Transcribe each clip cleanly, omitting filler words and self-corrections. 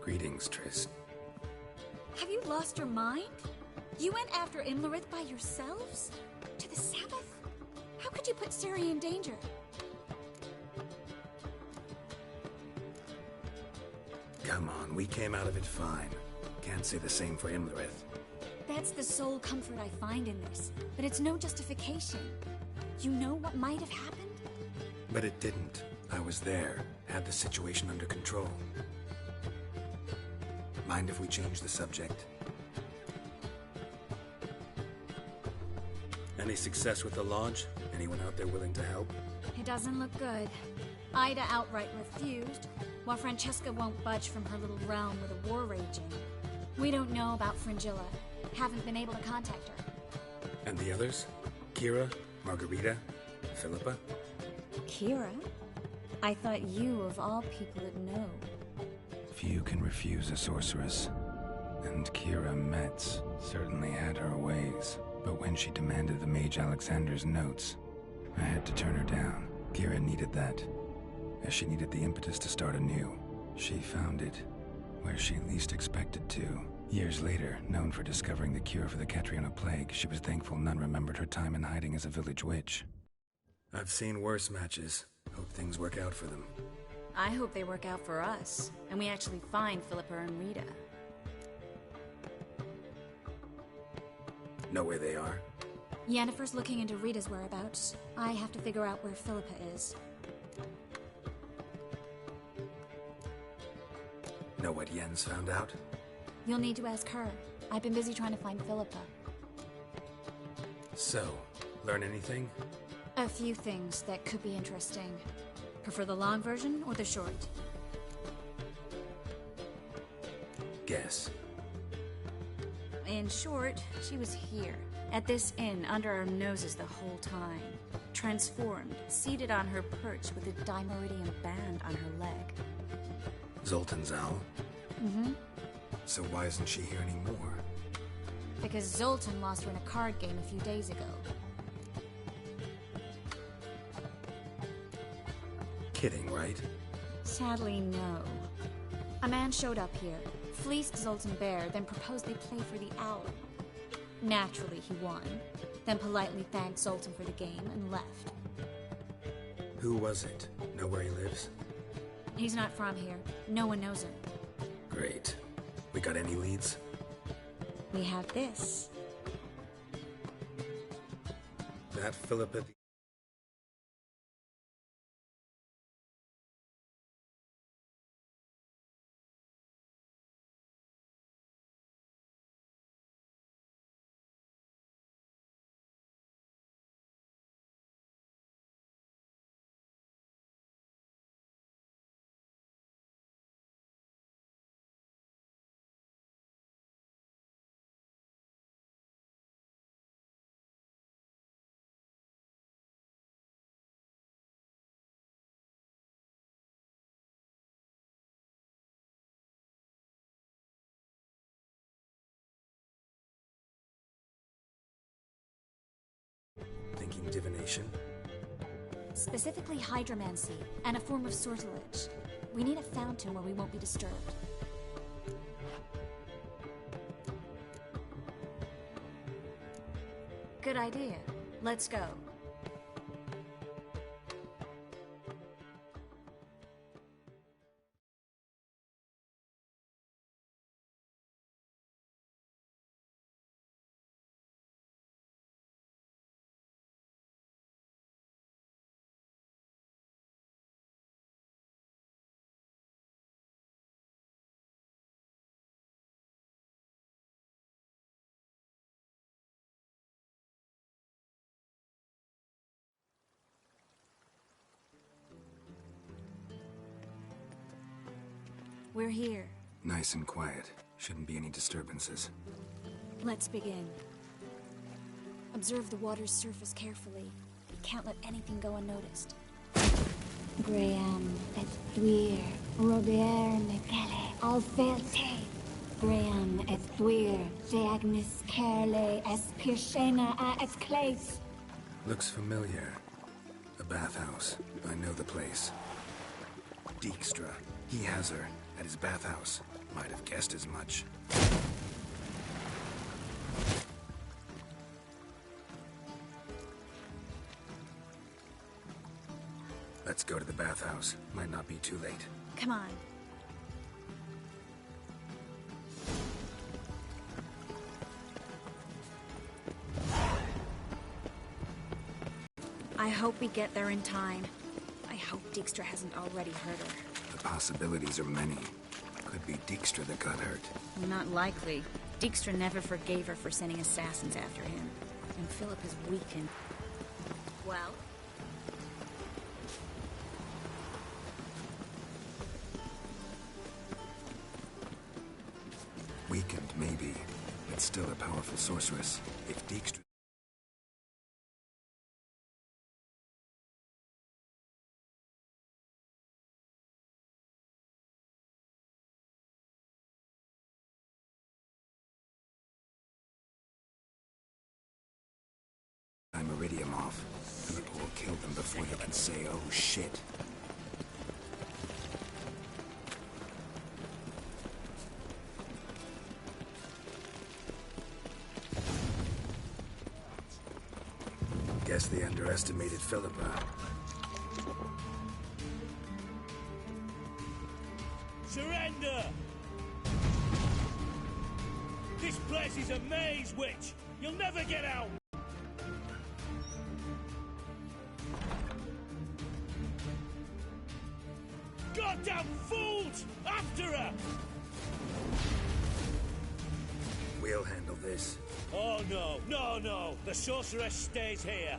Greetings, Triss. Have you lost your mind? You went after Imlerith by yourselves? To the Sabbath? How could you put Ciri in danger? Come on, we came out of it fine. Can't say the same for Imlerith. That's the sole comfort I find in this, but it's no justification. You know what might have happened? But it didn't. I was there, had the situation under control. Mind if we change the subject? Any success with the Lodge? Anyone out there willing to help? It doesn't look good. Ida outright refused, while Francesca won't budge from her little realm with a war raging. We don't know about Fringilla. Haven't been able to contact her. And the others? Kira? Margarita? Philippa? Kira? I thought you, of all people, would know. Few can refuse a sorceress. And Kira Metz certainly had her ways. But when she demanded the Mage Alexander's notes, I had to turn her down. Kira needed that, as she needed the impetus to start anew. She found it where she least expected to. Years later, known for discovering the cure for the Catriona plague, she was thankful none remembered her time in hiding as a village witch. I've seen worse matches. Hope things work out for them. I hope they work out for us, and we actually find Philippa and Rita. Know where they are? Yennefer's looking into Rita's whereabouts. I have to figure out where Philippa is. Know what Yen's found out? You'll need to ask her. I've been busy trying to find Philippa. So, learn anything? A few things that could be interesting. Prefer the long version or the short? Guess. In short, she was here, at this inn, under our noses the whole time. Transformed, seated on her perch with a dimeridian band on her leg. Zoltan's owl? Mm-hmm. So why isn't she here anymore? Because Zoltan lost her in a card game a few days ago. Kidding, right? Sadly, no. A man showed up here, fleeced Zoltan bare, then proposed they play for the owl. Naturally, he won, then politely thanked Zoltan for the game and left. Who was it? Know where he lives? He's not from here. No one knows him. Great. We got any leads? We have this. That Philippa... Thinking divination? Specifically hydromancy, and a form of sortilege. We need a fountain where we won't be disturbed. Good idea. Let's go. We're here. Nice and quiet. Shouldn't be any disturbances. Let's begin. Observe the water's surface carefully. Can't let anything go unnoticed. Graham et thuir, Robert Mekele, Alfelte. Graham et thuir, Deagnis Kerle, Espirshena a Esclase. Looks familiar. A bathhouse. I know the place. Dijkstra. He has her at his bathhouse. Might have guessed as much. Let's go to the bathhouse. Might not be too late. Come on. I hope we get there in time. I hope Dijkstra hasn't already hurt her. The possibilities are many. Could be Dijkstra that got hurt. Not likely. Dijkstra never forgave her for sending assassins after him. And Philip is weakened. Well? Weakened, maybe, but still a powerful sorceress. If Dijkstra... Iridium off. Philip will kill them before they can say, oh shit. Guess they underestimated Philippa. Surrender! This place is a maze, witch! You'll never get out! Goddamn fools! After her! We'll handle this. Oh no, no, no! The sorceress stays here.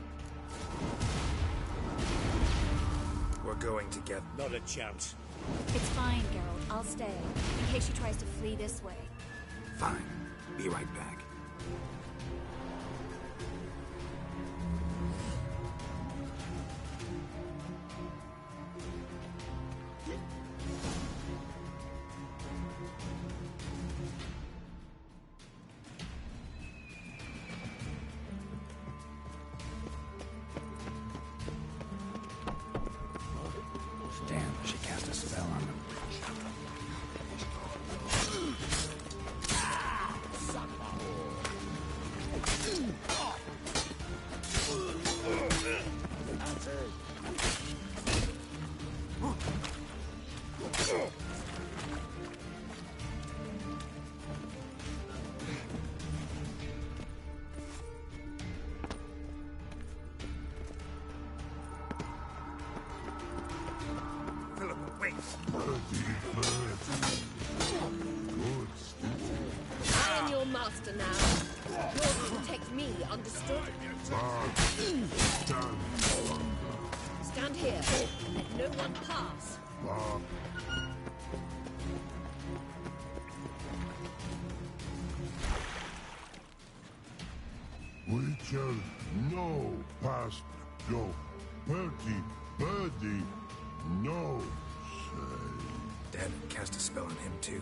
We're going to get... Not a chance. It's fine, Geralt. I'll stay, in case she tries to flee this way. Fine. Be right back. Damn, she cast a spell on them. I am your master now. Yours to protect me, understood? Stand here and let no one pass. Witcher, no past go. Birdie, no say. Dad cast a spell on him too.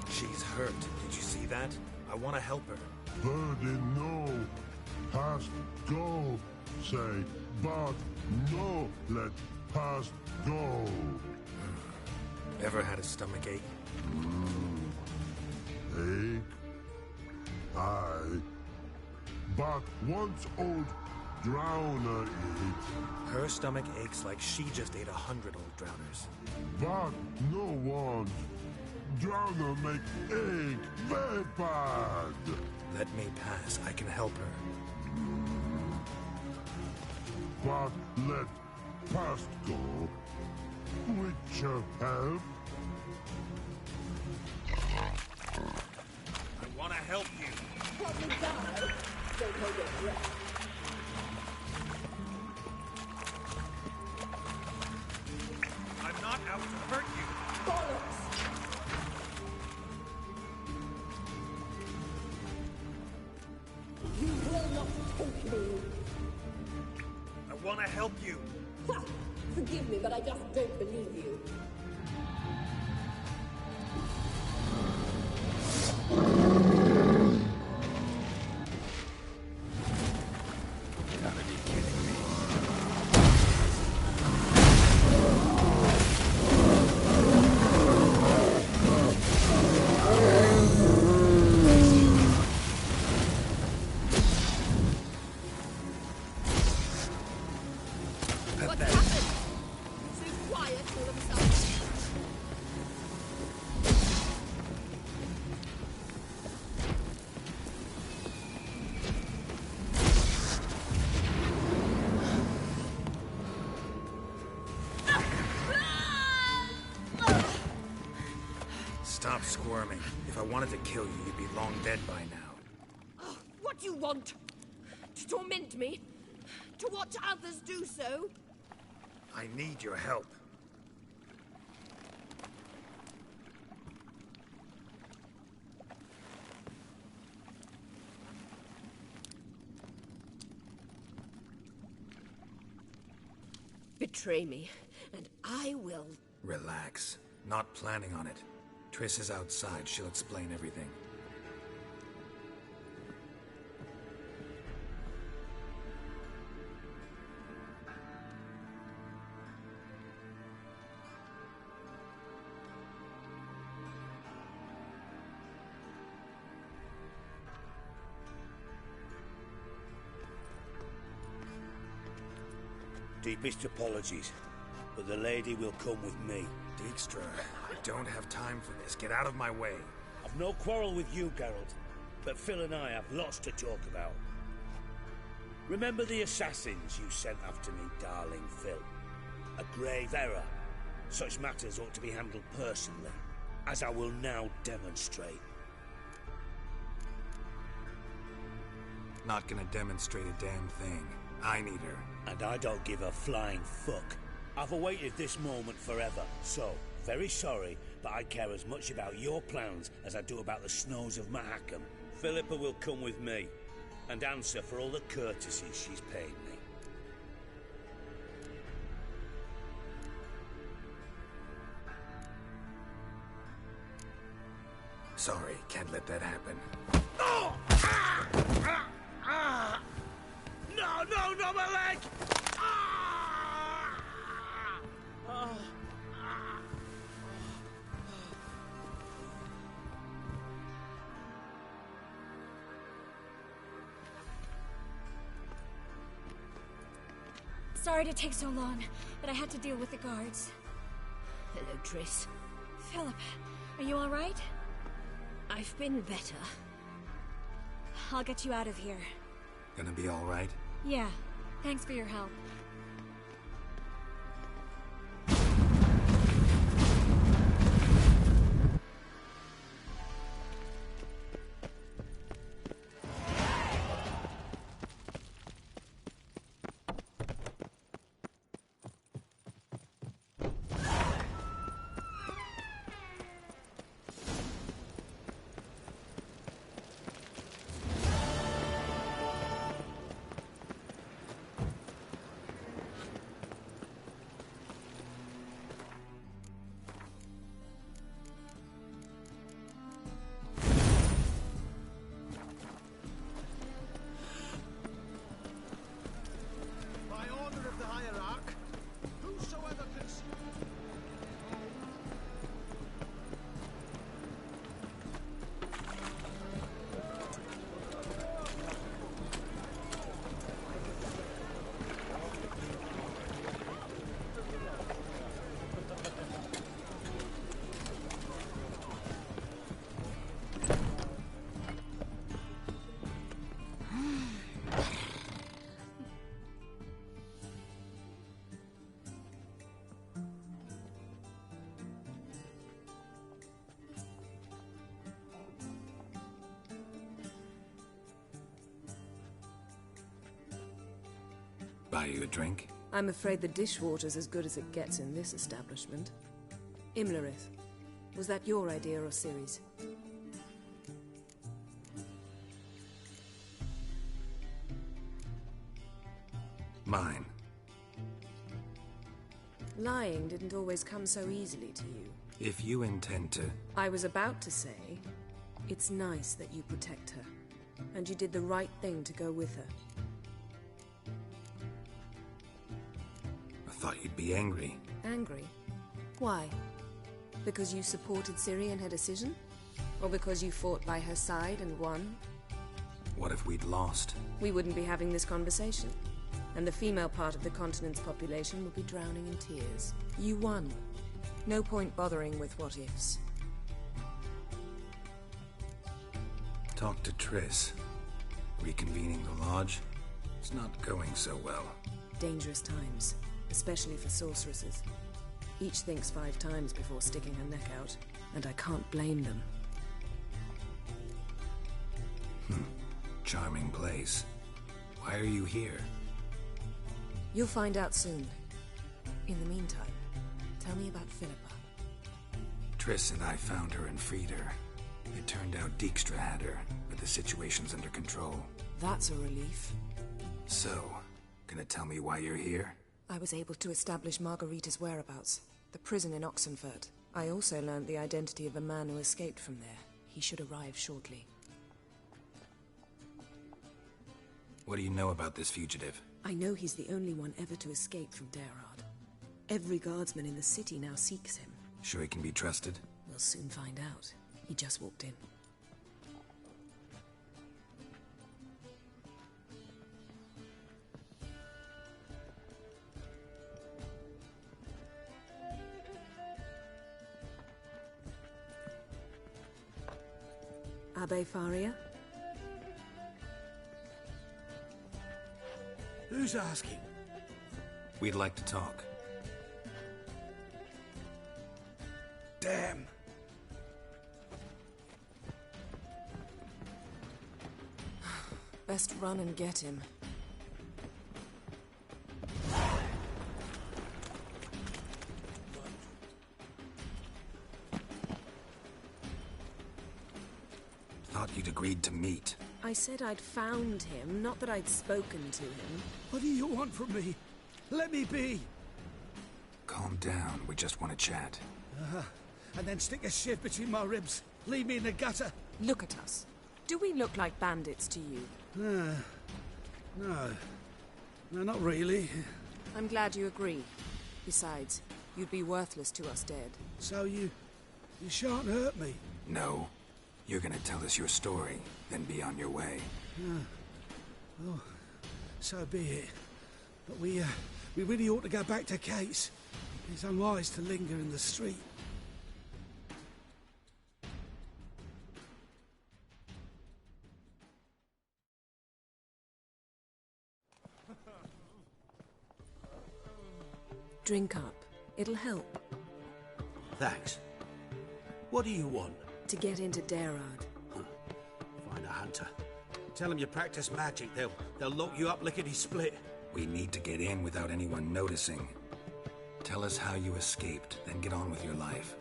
She's hurt. Did you see that? I want to help her. Birdie, no past go say. But no let past go. Ever had a stomach ache? Ache? Aye. But once old drowner eat. Her stomach aches like she just ate 100 old drowners. But no one. Drowner make ache very bad. Let me pass. I can help her. But let past go. Witcher help. I want to help you. Probably die. Don't hold your breath. I'm not out to hurt you. Bollocks! You will not take me. I want to help you. Ha! Forgive me, but I just don't believe you. You gotta be kidding me. squirming. If I wanted to kill you, you'd be long dead by now. Oh, what do you want? To torment me? To watch others do so? I need your help. Betray me, and I will. Relax. Not planning on it. Triss is outside. She'll explain everything. Deepest apologies, but the lady will come with me. Dijkstra, I don't have time for this. Get out of my way. I've no quarrel with you, Geralt, but Phil and I have lots to talk about. Remember the assassins you sent after me, darling Phil? A grave error. Such matters ought to be handled personally, as I will now demonstrate. Not gonna demonstrate a damn thing. I need her. And I don't give a flying fuck. I've awaited this moment forever, so, very sorry, but I care as much about your plans as I do about the snows of Mahakam. Philippa will come with me, and answer for all the courtesies she's paid me. Sorry, can't let that happen. Oh! No, my leg! Sorry to take so long, but I had to deal with the guards. Hello, Triss. Philip, are you all right? I've been better. I'll get you out of here. Gonna be all right? Yeah, thanks for your help. Buy you a drink? I'm afraid the dishwater's as good as it gets in this establishment. Imlerith, was that your idea or Ciri's? Mine. Lying didn't always come so easily to you. If you intend to... I was about to say, it's nice that you protect her. And you did the right thing to go with her. I thought you'd be angry. Angry? Why? Because you supported Ciri in her decision? Or because you fought by her side and won? What if we'd lost? We wouldn't be having this conversation. And the female part of the continent's population would be drowning in tears. You won. No point bothering with what-ifs. Talk to Triss. Reconvening the lodge. It's not going so well. Dangerous times, especially for sorceresses. Each thinks 5 times before sticking her neck out, and I can't blame them. Charming place. Why are you here? You'll find out soon. In the meantime, tell me about Philippa. Triss and I found her and freed her. It turned out Dijkstra had her, but the situation's under control. That's a relief. So, gonna tell me why you're here? I was able to establish Margarita's whereabouts. The prison in Oxenfurt. I also learned the identity of a man who escaped from there. He should arrive shortly. What do you know about this fugitive? I know he's the only one ever to escape from Derard. Every guardsman in the city now seeks him. Sure he can be trusted? We'll soon find out. He just walked in. Abbe Faria? Who's asking? We'd like to talk. Damn. Best run and get him. Thought you'd agreed to meet. I said I'd found him, not that I'd spoken to him. What do you want from me? Let me be. Calm down, we just want to chat. And then stick a shiv between my ribs. Leave me in the gutter. Look at us. Do we look like bandits to you? No. No, not really. I'm glad you agree. Besides, you'd be worthless to us dead. So you shan't hurt me. No. You're gonna tell us your story, then be on your way. Oh, so be it. But we really ought to go back to Kate's. It's unwise to linger in the street. Drink up. It'll help. Thanks. What do you want? To get into Derard. Find a hunter. Tell them you practice magic. They'll lock you up lickety-split. We need to get in without anyone noticing. Tell us how you escaped, then get on with your life.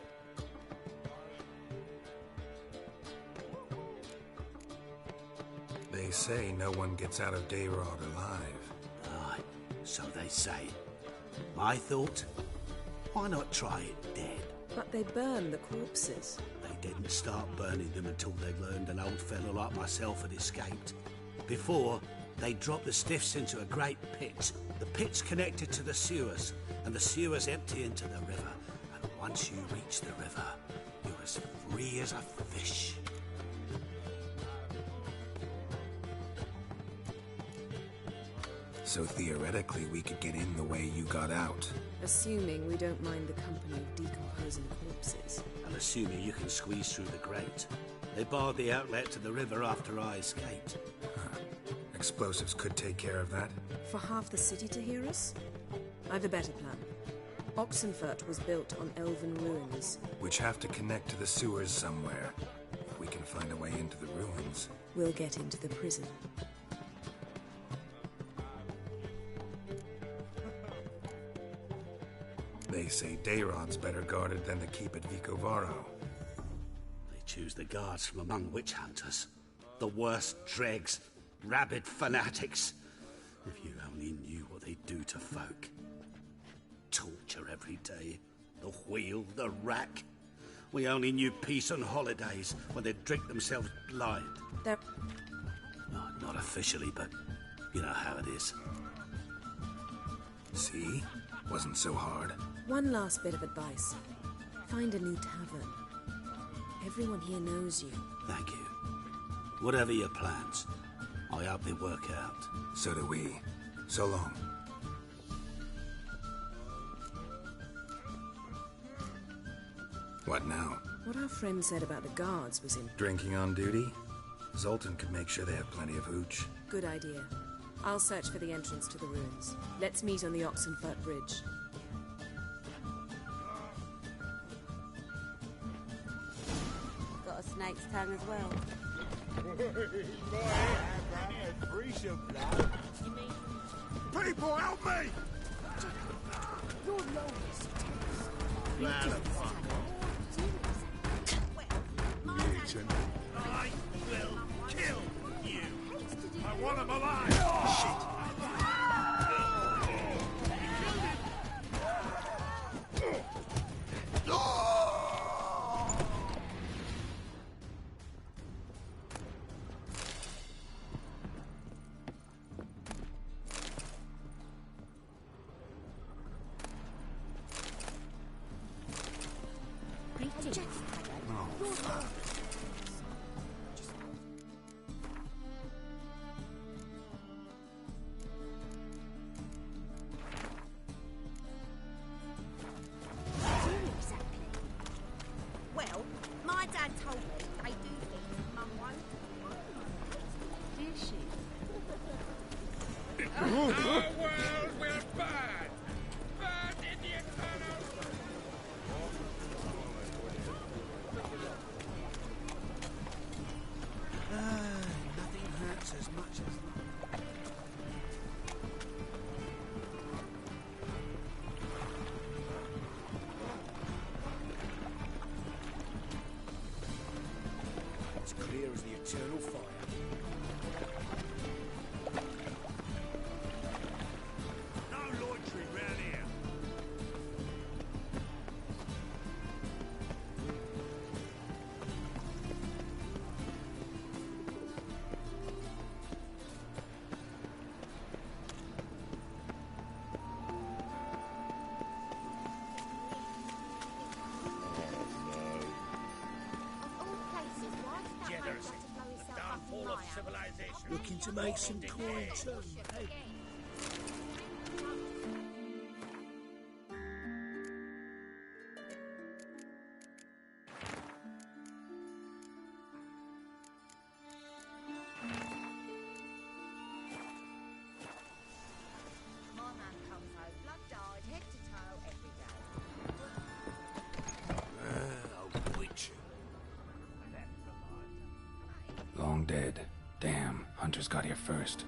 They say no one gets out of Derard alive. Aye, so they say. My thought? Why not try it dead? But they burn the corpses. They didn't start burning them until they learned an old fellow like myself had escaped. Before, they dropped the stiffs into a great pit. The pit's connected to the sewers, and the sewers empty into the river. And once you reach the river, you're as free as a fish. So theoretically, we could get in the way you got out. Assuming we don't mind the company of decomposing corpses. And assuming you can squeeze through the grate. They barred the outlet to the river after I escaped. Explosives could take care of that. For half the city to hear us? I've a better plan. Oxenfurt was built on elven ruins. Which have to connect to the sewers somewhere. If we can find a way into the ruins. We'll get into the prison. They say Dayrod's better guarded than the keep at Vicovaro. They choose the guards from among witch hunters. The worst dregs. Rabid fanatics. If you only knew what they do to folk. Torture every day. The wheel, the rack. We only knew peace on holidays when they'd drink themselves blind. They're... Oh, not officially, but you know how it is. See? Wasn't so hard. One last bit of advice. Find a new tavern. Everyone here knows you. Thank you. Whatever your plans, I hope they work out. So do we. So long. What now? What our friend said about the guards was in... Drinking on duty? Zoltan could make sure they have plenty of hooch. Good idea. I'll search for the entrance to the ruins. Let's meet on the Oxenfurt Bridge. snake's tongue as well. People, help me! Your longest I will kill you! I want him alive! Shit! Well, my dad told me they do things Mum won't. Did she? Our world will burn! Burn in the eternal... Nothing hurts as much as... It's clear as the eternal fire. No loitering round here. Looking to make some coin too, hey? My man comes home blood-dyed, head to toe, every day. I'll witch you. Long dead. Damn, Hunter's got here first.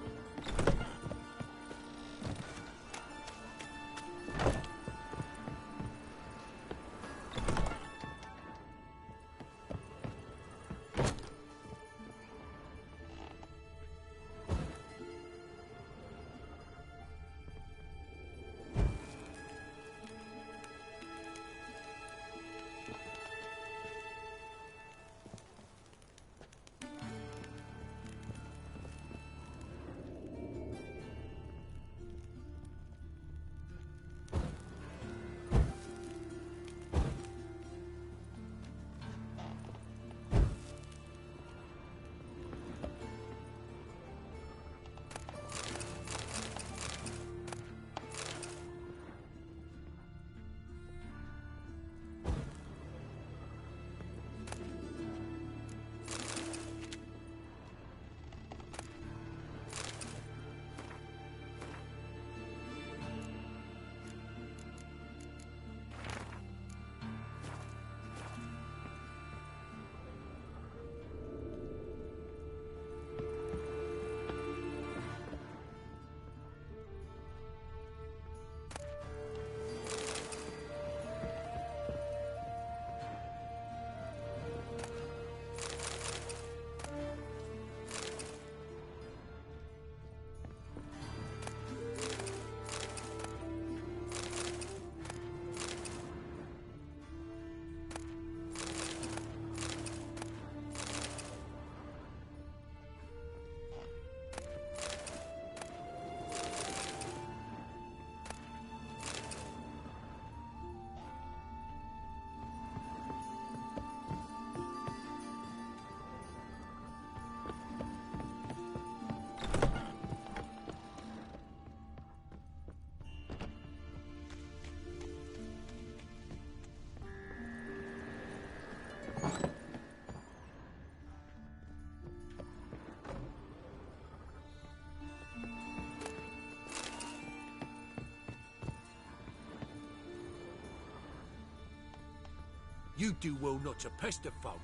You do well not to pester folk.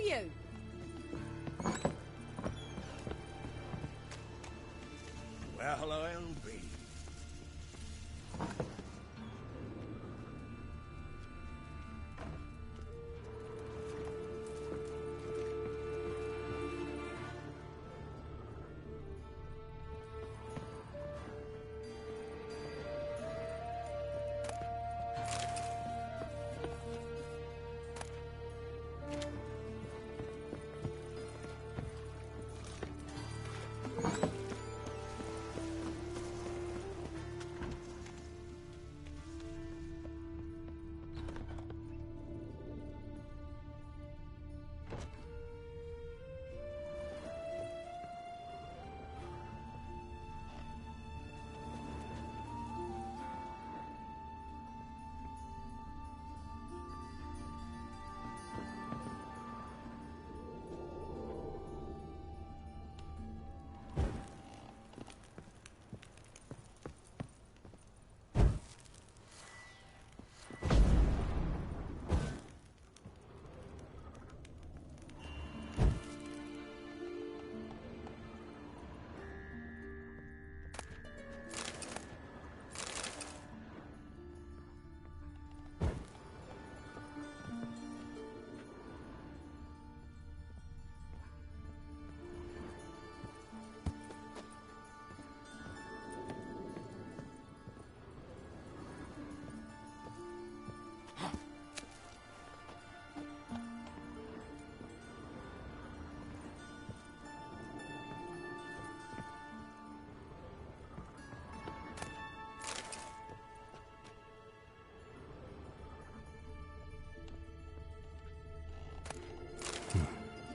you? Well, I'll be.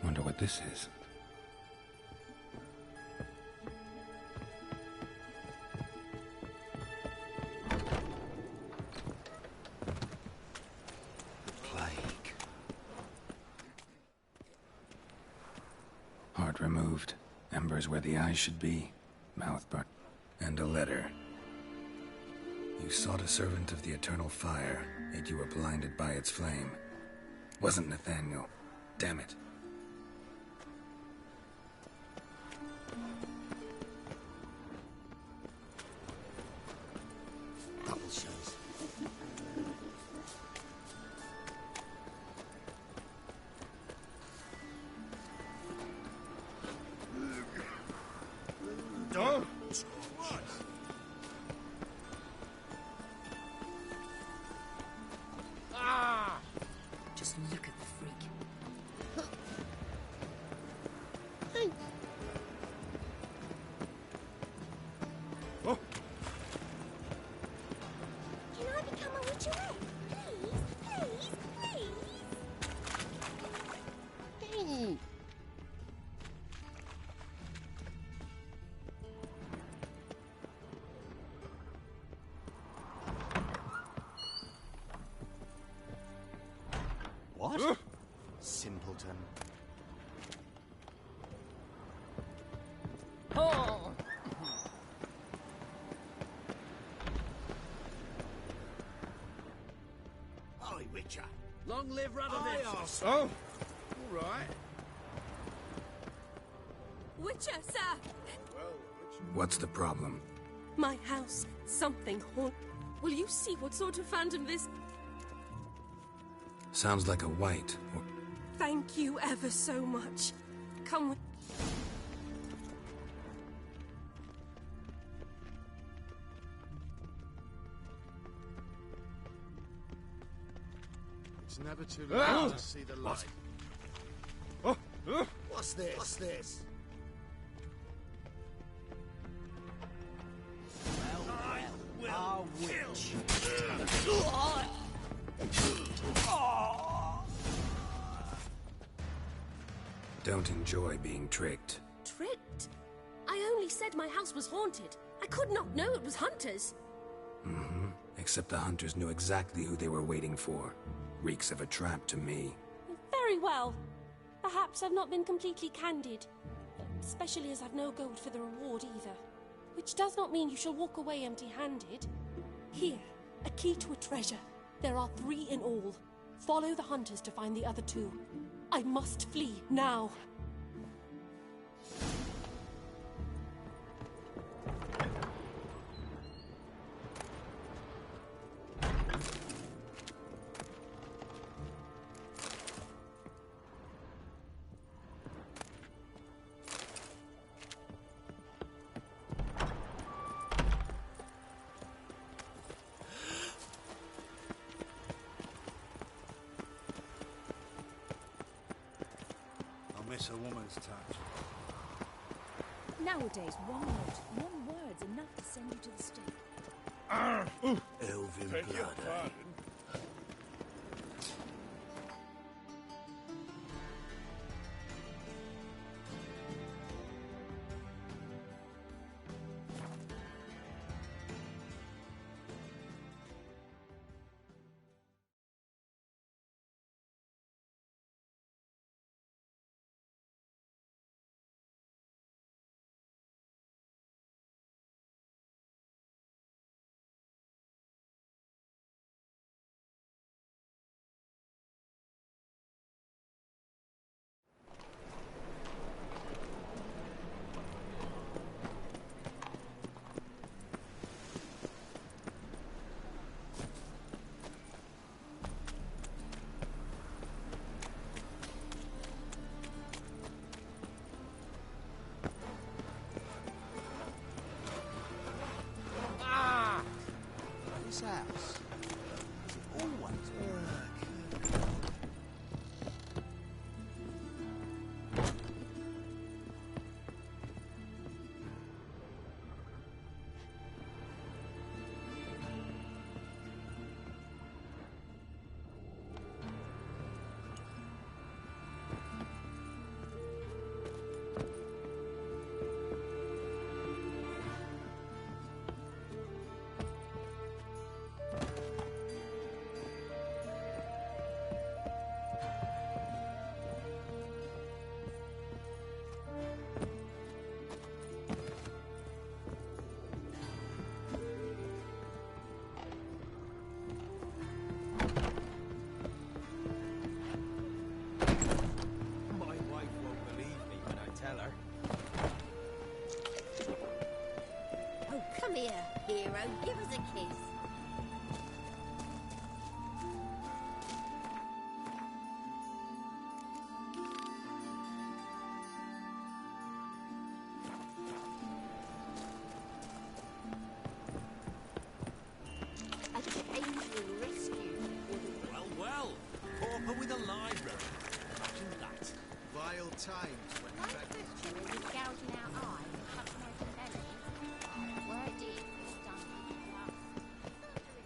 Wonder what this is. The plague. Heart removed. Embers where the eyes should be. Mouth burnt. And a letter. You sought a servant of the eternal fire, yet you were blinded by its flame. Wasn't Nathaniel. Damn it. Double shows. Don't. Ah! Just look at the freak. Oh, Can I become a witcherette? Please, please, please. What? Simpleton. Oh! Oi, Witcher. Long live Radovid! oh. All right. Witcher, sir! What's the problem? My house, something haunt. Will you see what sort of phantom this? Sounds like a white. Or Thank you ever so much. Come with. It's never too late to see the light. Oh, What's this? What's this? Well, witch. don't enjoy being tricked. Tricked? I only said my house was haunted. I could not know it was hunters. Except the hunters knew exactly who they were waiting for. Reeks of a trap to me. Very well. Perhaps I've not been completely candid. Especially as I've no gold for the reward either. Which does not mean you shall walk away empty-handed. Here, a key to a treasure. There are 3 in all. Follow the hunters to find the other 2. I must flee now. Miss a woman's touch. Nowadays, one word's enough to send you to the stake. Elvin Beg your blood, eh? pardon. This house. Is it always my wife won't believe me when I tell her. Oh, come here, hero. Give us a kiss. A changeling rescue. Well. Pauper with a library. Imagine that. Vile times when My question is gouging out eyes and touching open bellies. Word is, it's done with us.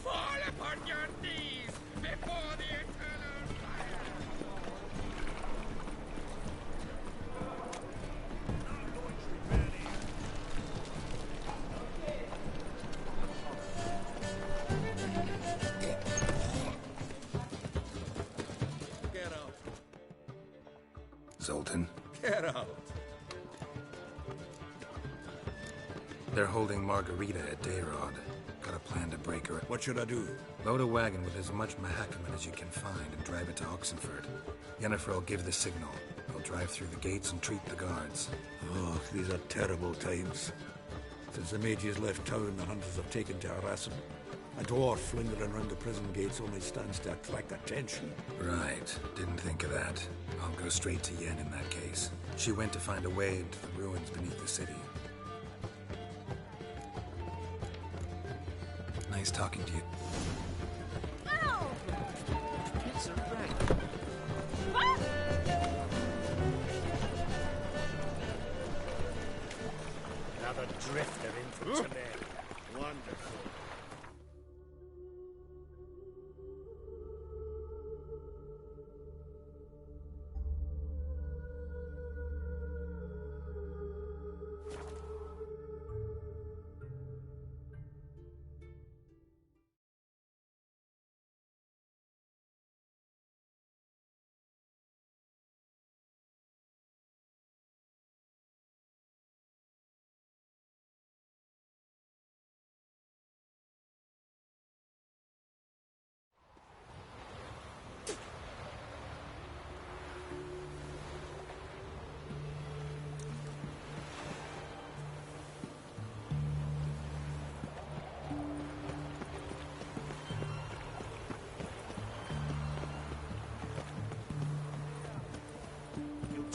Fall upon your knees before the eternal fire! Get out. Zoltan, Get out. they're holding Margarita at Dayrod. Got a plan to break her. What should I do? Load a wagon with as much Mahakaman as you can find and drive it to Oxenford. Yennefer will give the signal. They'll drive through the gates and treat the guards. Oh, these are terrible times. Since the mages left town, the hunters have taken to harass him. A dwarf lingering around the prison gates only stands to attract attention. Right. Didn't think of that. I'll go straight to Yen in that case. She went to find a way into the ruins beneath the city. Nice talking to you. Ow! It's a rank. Another drifter in from Temeri. Wonderful.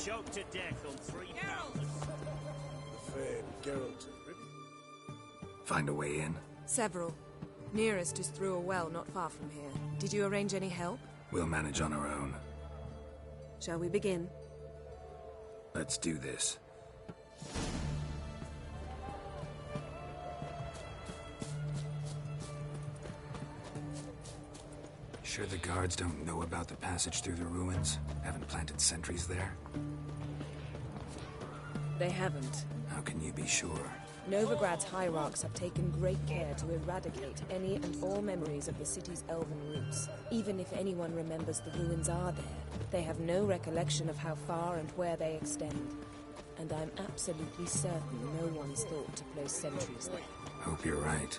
choked to death on 3 pounds. The famed Geralt. Find a way in? Several. Nearest is through a well not far from here. Did you arrange any help? We'll manage on our own. Shall we begin? Let's do this. Sure the guards don't know about the passage through the ruins? Haven't planted sentries there? They haven't. How can you be sure? Novigrad's hierarchs have taken great care to eradicate any and all memories of the city's elven roots. Even if anyone remembers the ruins are there, they have no recollection of how far and where they extend. And I'm absolutely certain no one's thought to place sentries there. Hope you're right.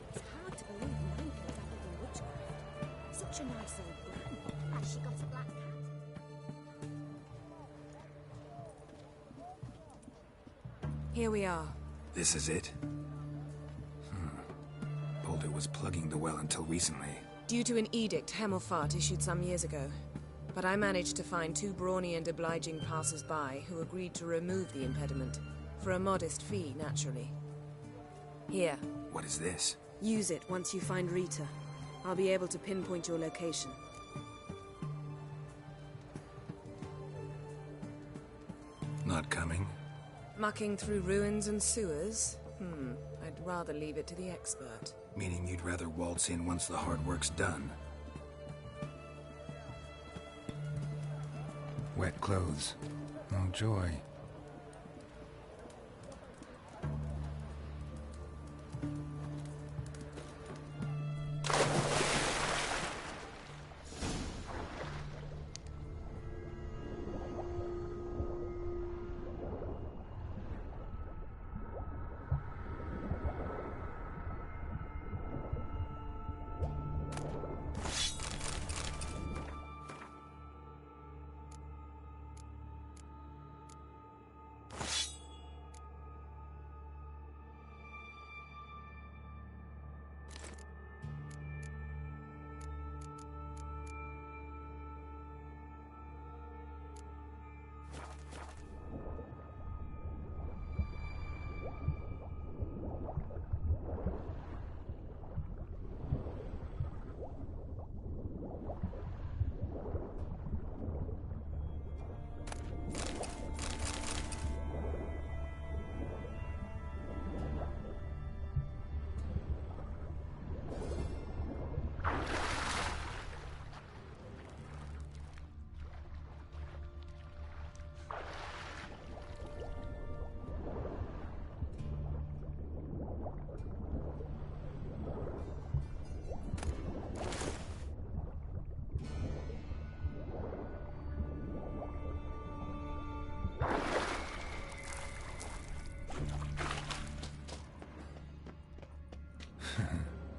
It's hard to believe Nan could dabble in witchcraft. Such a nice old brand. And she got a black cat. Here we are. This is it? Boulder was plugging the well until recently. Due to an edict Hemelfart issued some years ago. But I managed to find 2 brawny and obliging passers-by who agreed to remove the impediment. For a modest fee, naturally. Here. What is this? Use it once you find Rita. I'll be able to pinpoint your location. Not coming? Mucking through ruins and sewers? I'd rather leave it to the expert. Meaning you'd rather waltz in once the hard work's done? Wet clothes. Oh, joy.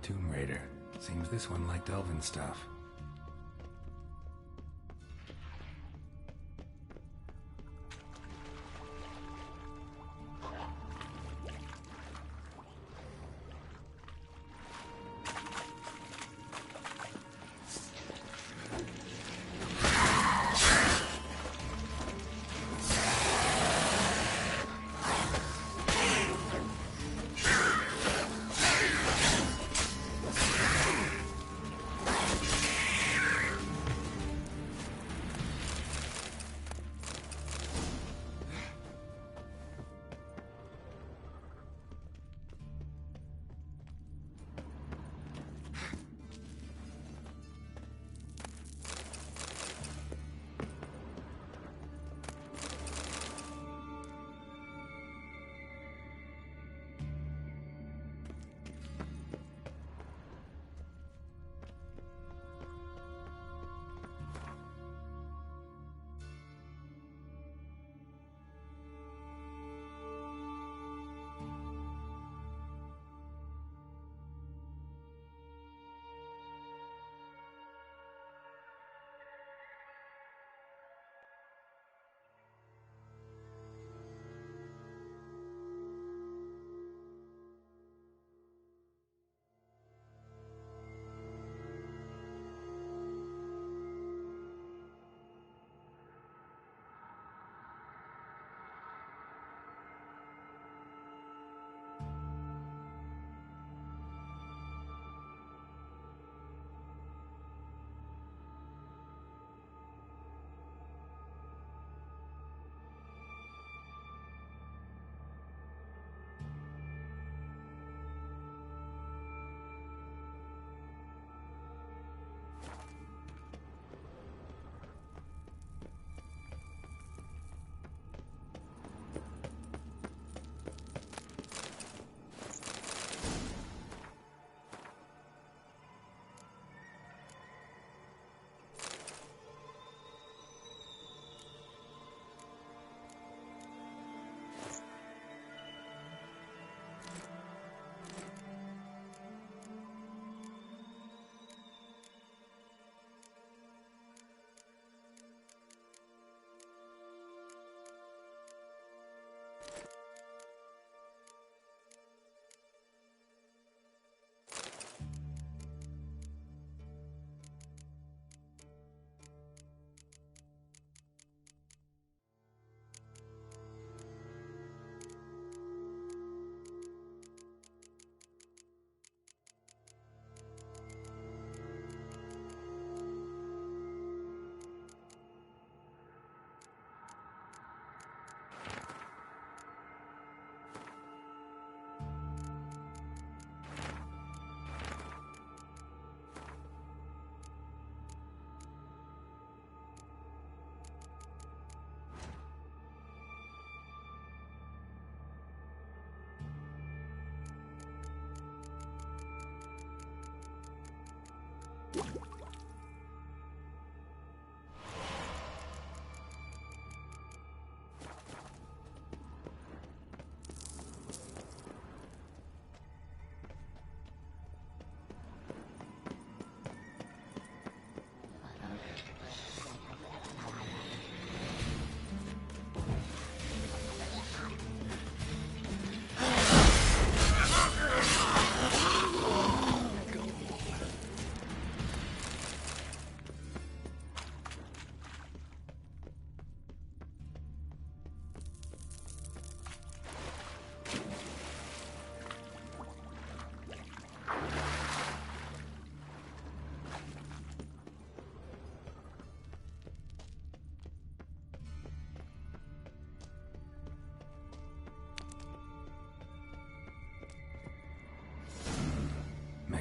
Tomb Raider. Seems this one liked elven stuff.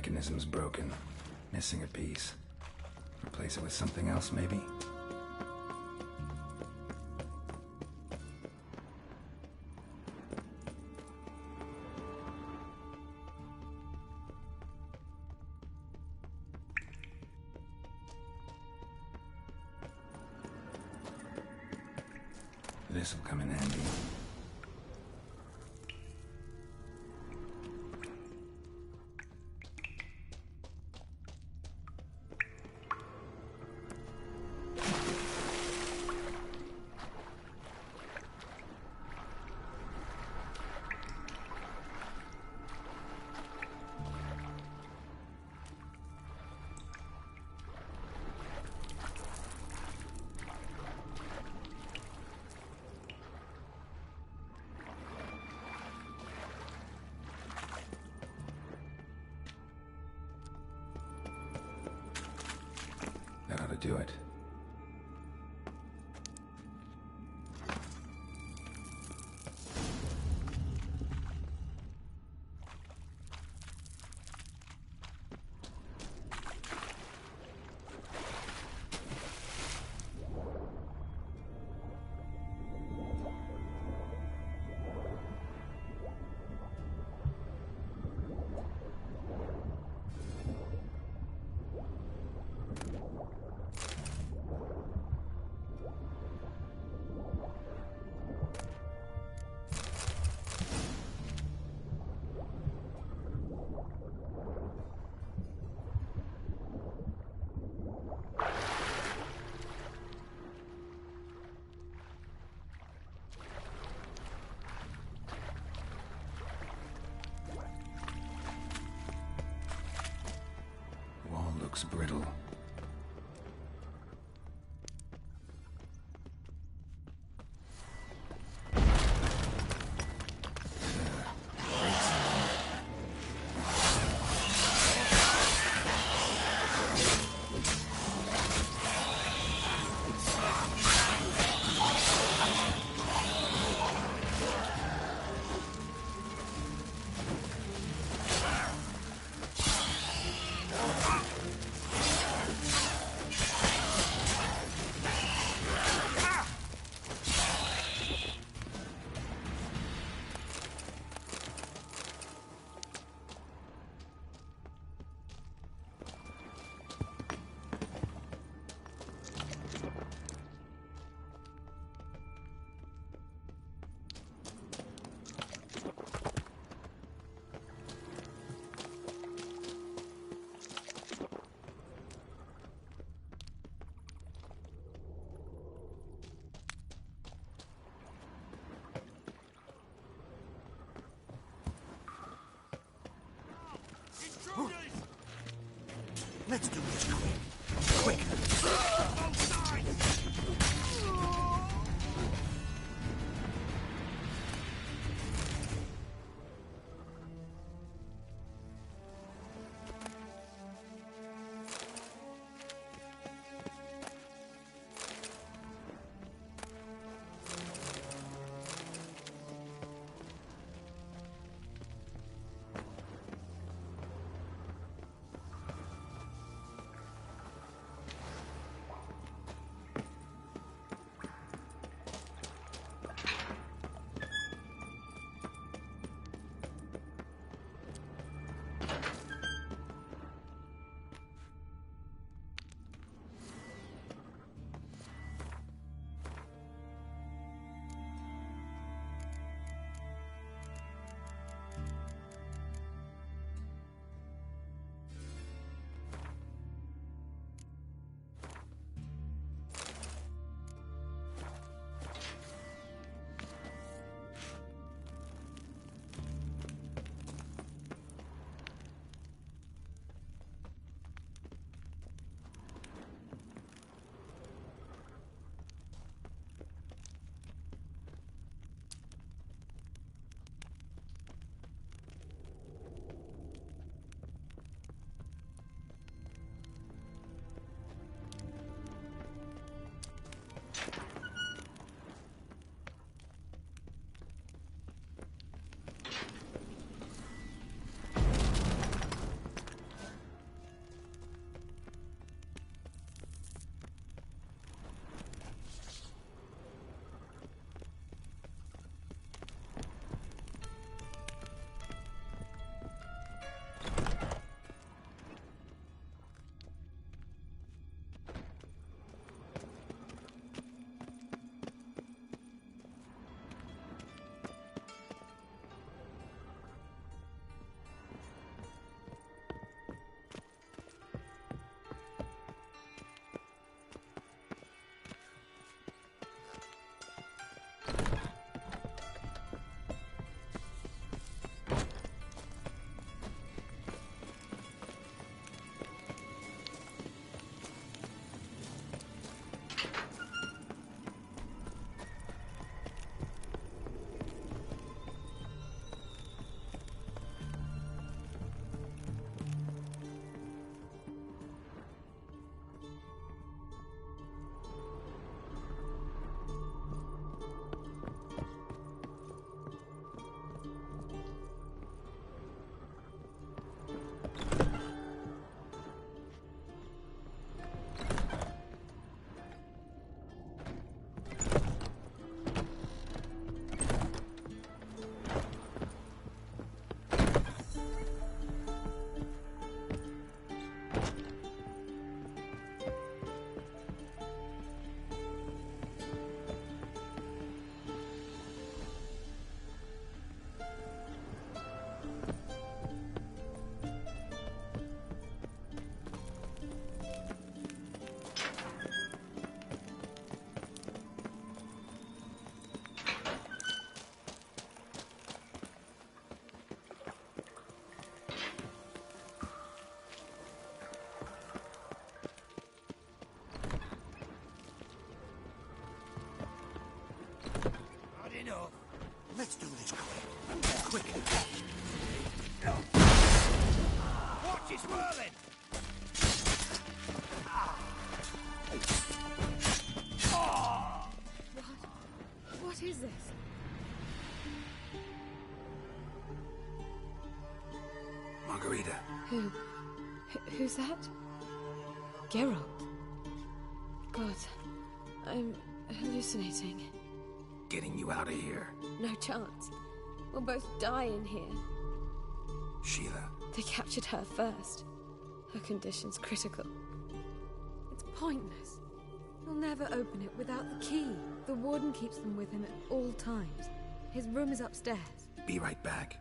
mechanism's broken. Missing a piece. Replace it with something else, maybe? This'll come in handy. That ought to do it. Looks brittle. Let's do this quick. Both sides! quicker. Watch it swirling! What is this? Margarita. Who's that? Geralt. God, I'm hallucinating. Getting you out of here. No chance. We'll both die in here. Sheila. They captured her first. Her condition's critical. It's pointless. We'll never open it without the key. The warden keeps them with him at all times. His room is upstairs. Be right back.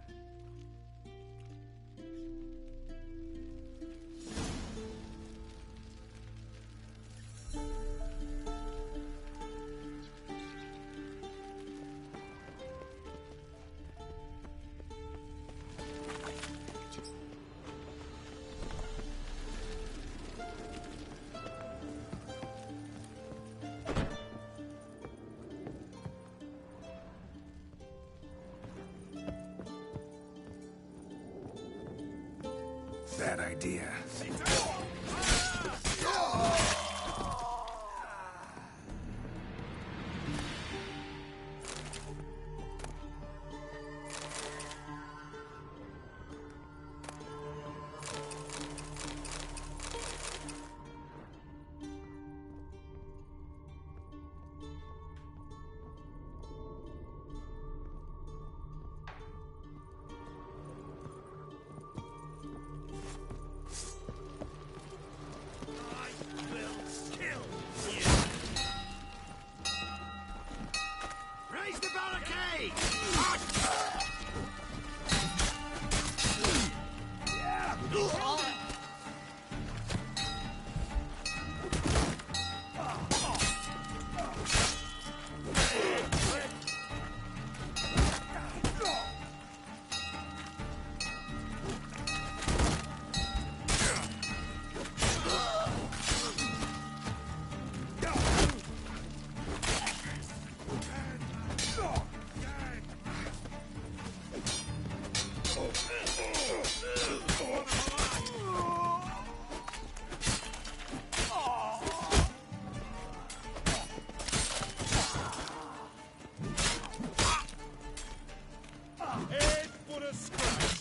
Bad idea. Raise the barricade! Head for a scratch.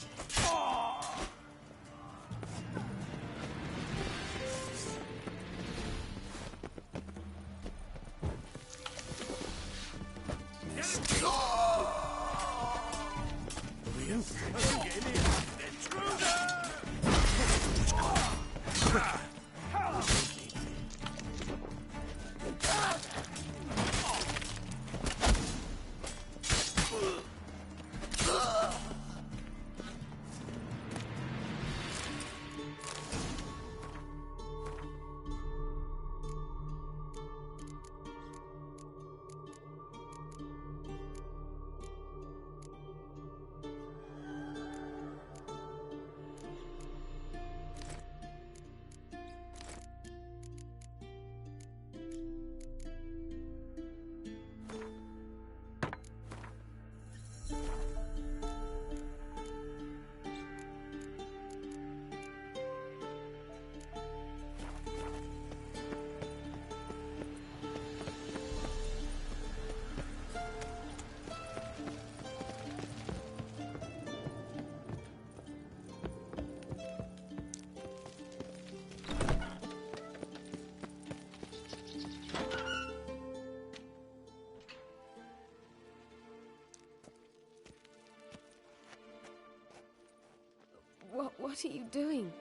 What are you doing?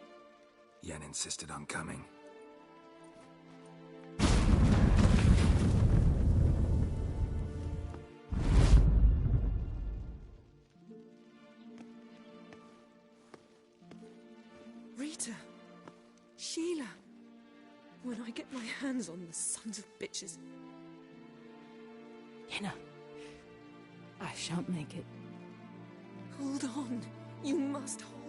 Yen insisted on coming. Rita! Sheila! When I get my hands on the sons of bitches... Yenna, I shan't make it. Hold on. You must hold on.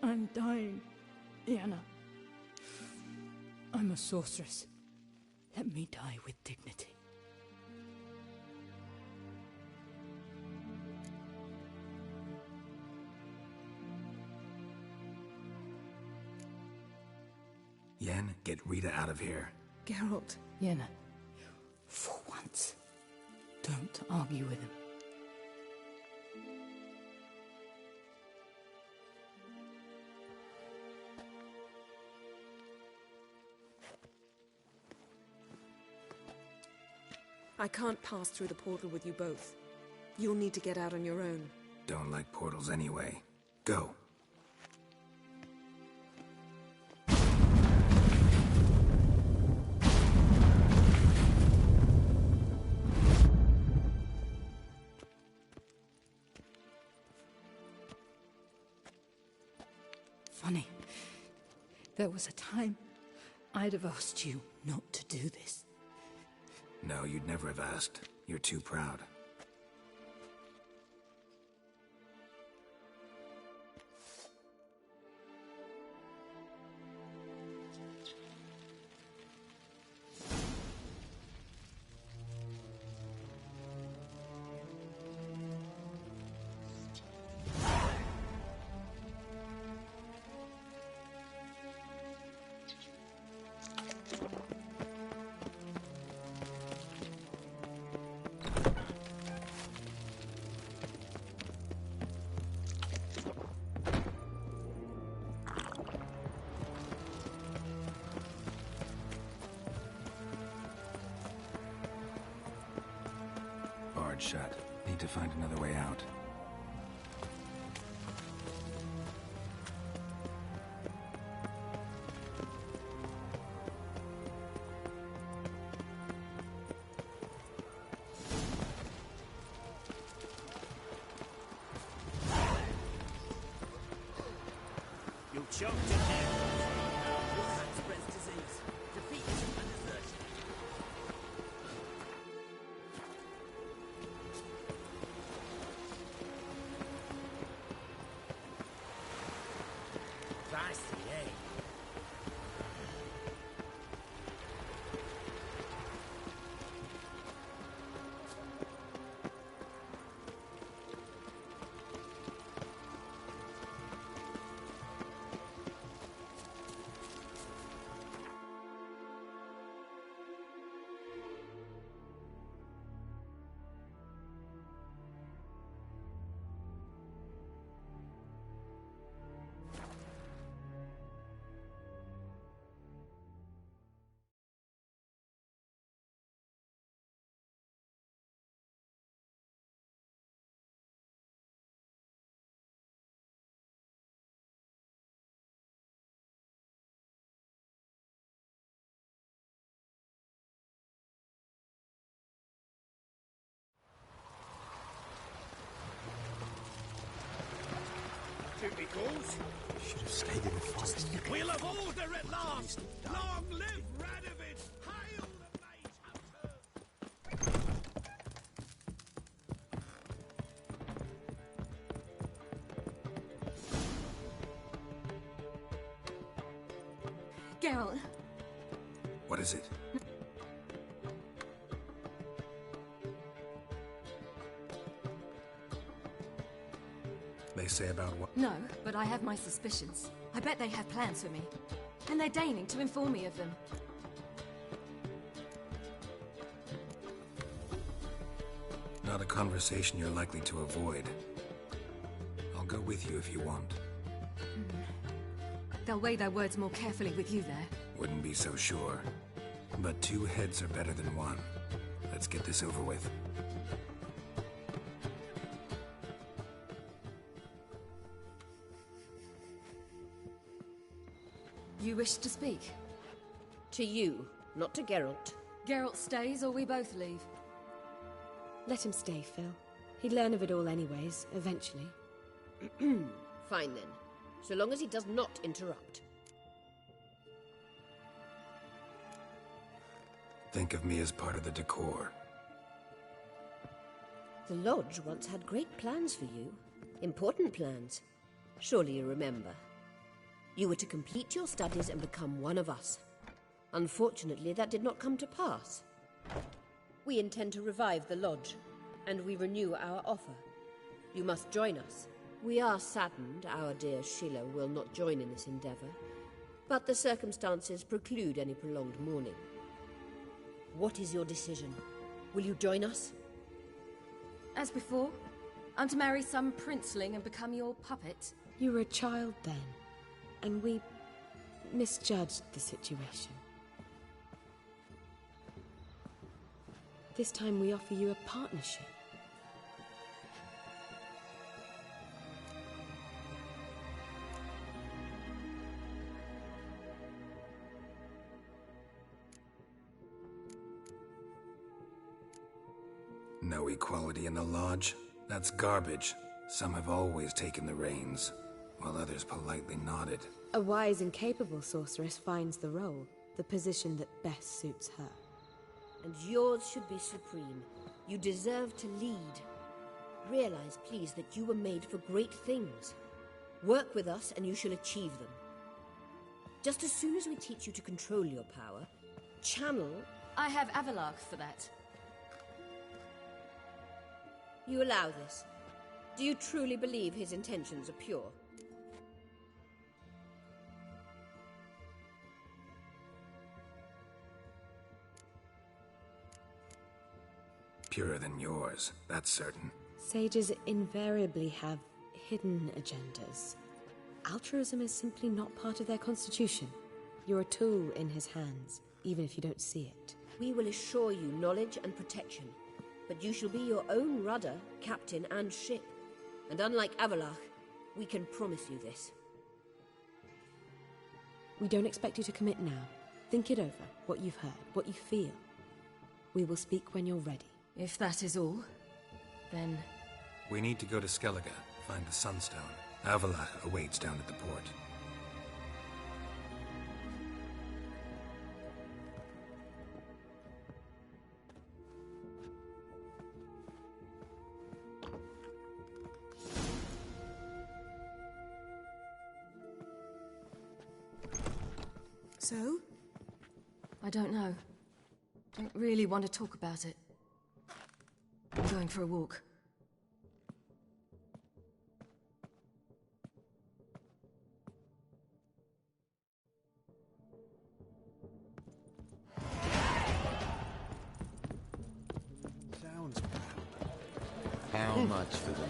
I'm dying. Yana, I'm a sorceress. Let me die with dignity. Yen, get Rita out of here. Geralt. Yana, for once, don't argue with him. I can't pass through the portal with you both. You'll need to get out on your own. Don't like portals anyway. Go. Funny. There was a time I'd have asked you not to do this. No, you'd never have asked. You're too proud. Barred shut. Need to find another way out. You choked to death. This man spreads disease. Defeat isn't a desertion. Feisty, eh? Duty calls. Should have stayed in the forest. We'll have order at last. Long live Radovid. Hail the Mage Hunter. Geralt, What is it? They say about what? No, but I have my suspicions. I bet they have plans for me. And they're deigning to inform me of them. Not a conversation you're likely to avoid. I'll go with you if you want. They'll weigh their words more carefully with you there. Wouldn't be so sure. But two heads are better than one. Let's get this over with. You wish to speak? To you, not to Geralt. Geralt stays or we both leave? Let him stay, Phil. He'd learn of it all anyways, eventually. Fine then. So long as he does not interrupt. Think of me as part of the decor. The Lodge once had great plans for you. Important plans. Surely you remember. You were to complete your studies and become one of us. Unfortunately, that did not come to pass. We intend to revive the lodge, and we renew our offer. You must join us. We are saddened our dear Sheila will not join in this endeavor, but the circumstances preclude any prolonged mourning. What is your decision? Will you join us? As before, I'm to marry some princeling and become your puppet. You were a child then, and we misjudged the situation. This time we offer you a partnership. No equality in the lodge? That's garbage. Some have always taken the reins, while others politely nodded. A wise and capable sorceress finds the role, the position that best suits her. And yours should be supreme. You deserve to lead. Realize, please, that you were made for great things. Work with us and you shall achieve them. Just as soon as we teach you to control your power, channel... I have Avalark for that. You allow this? Do you truly believe his intentions are pure? Purer than yours, that's certain. Sages invariably have hidden agendas. Altruism is simply not part of their constitution. You're a tool in his hands, even if you don't see it. We will assure you knowledge and protection, but you shall be your own rudder, captain, and ship. And unlike Avalark, we can promise you this. We don't expect you to commit now. Think it over, what you've heard, what you feel. We will speak when you're ready. If that is all, then... We need to go to Skellige, find the Sunstone. Avila awaits down at the port. So? I don't know. Don't really want to talk about it. I'm going for a walk. Sounds bad. How much for the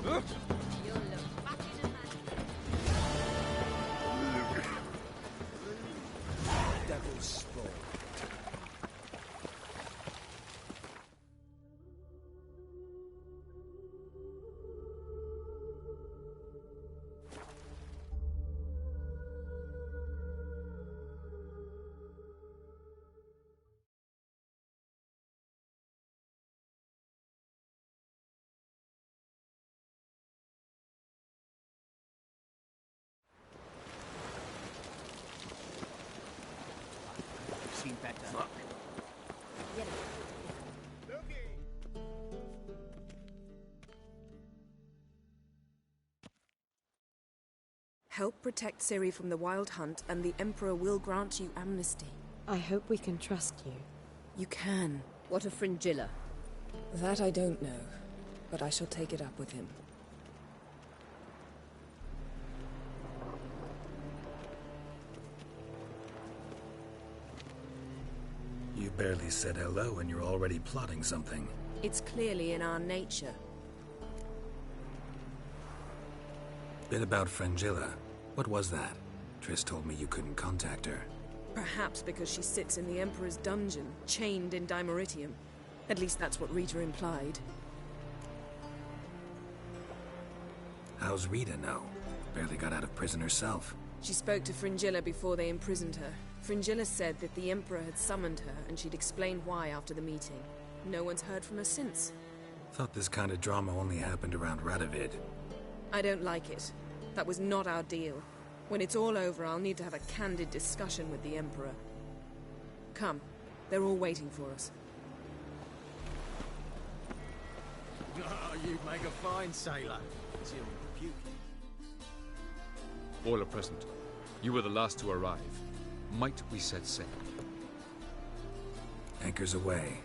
milk? Devil's spawn. Seen better. Fuck. Help protect Ciri from the Wild Hunt, and the Emperor will grant you amnesty. I hope we can trust you. You can. What of Fringilla? That I don't know, but I shall take it up with him. You barely said hello and you're already plotting something. It's clearly in our nature. Bit about Fringilla. What was that? Triss told me you couldn't contact her. Perhaps because she sits in the Emperor's dungeon, chained in Dimeritium. At least that's what Rita implied. How's Rita know? Barely got out of prison herself. She spoke to Fringilla before they imprisoned her. Fringilla said that the Emperor had summoned her, and she'd explained why after the meeting. No one's heard from her since. Thought this kind of drama only happened around Radovid. I don't like it. That was not our deal. When it's all over, I'll need to have a candid discussion with the Emperor. Come. They're all waiting for us. Oh, you'd make a fine sailor. Till puke. All are present. You were the last to arrive. Might we set sail? Anchors away.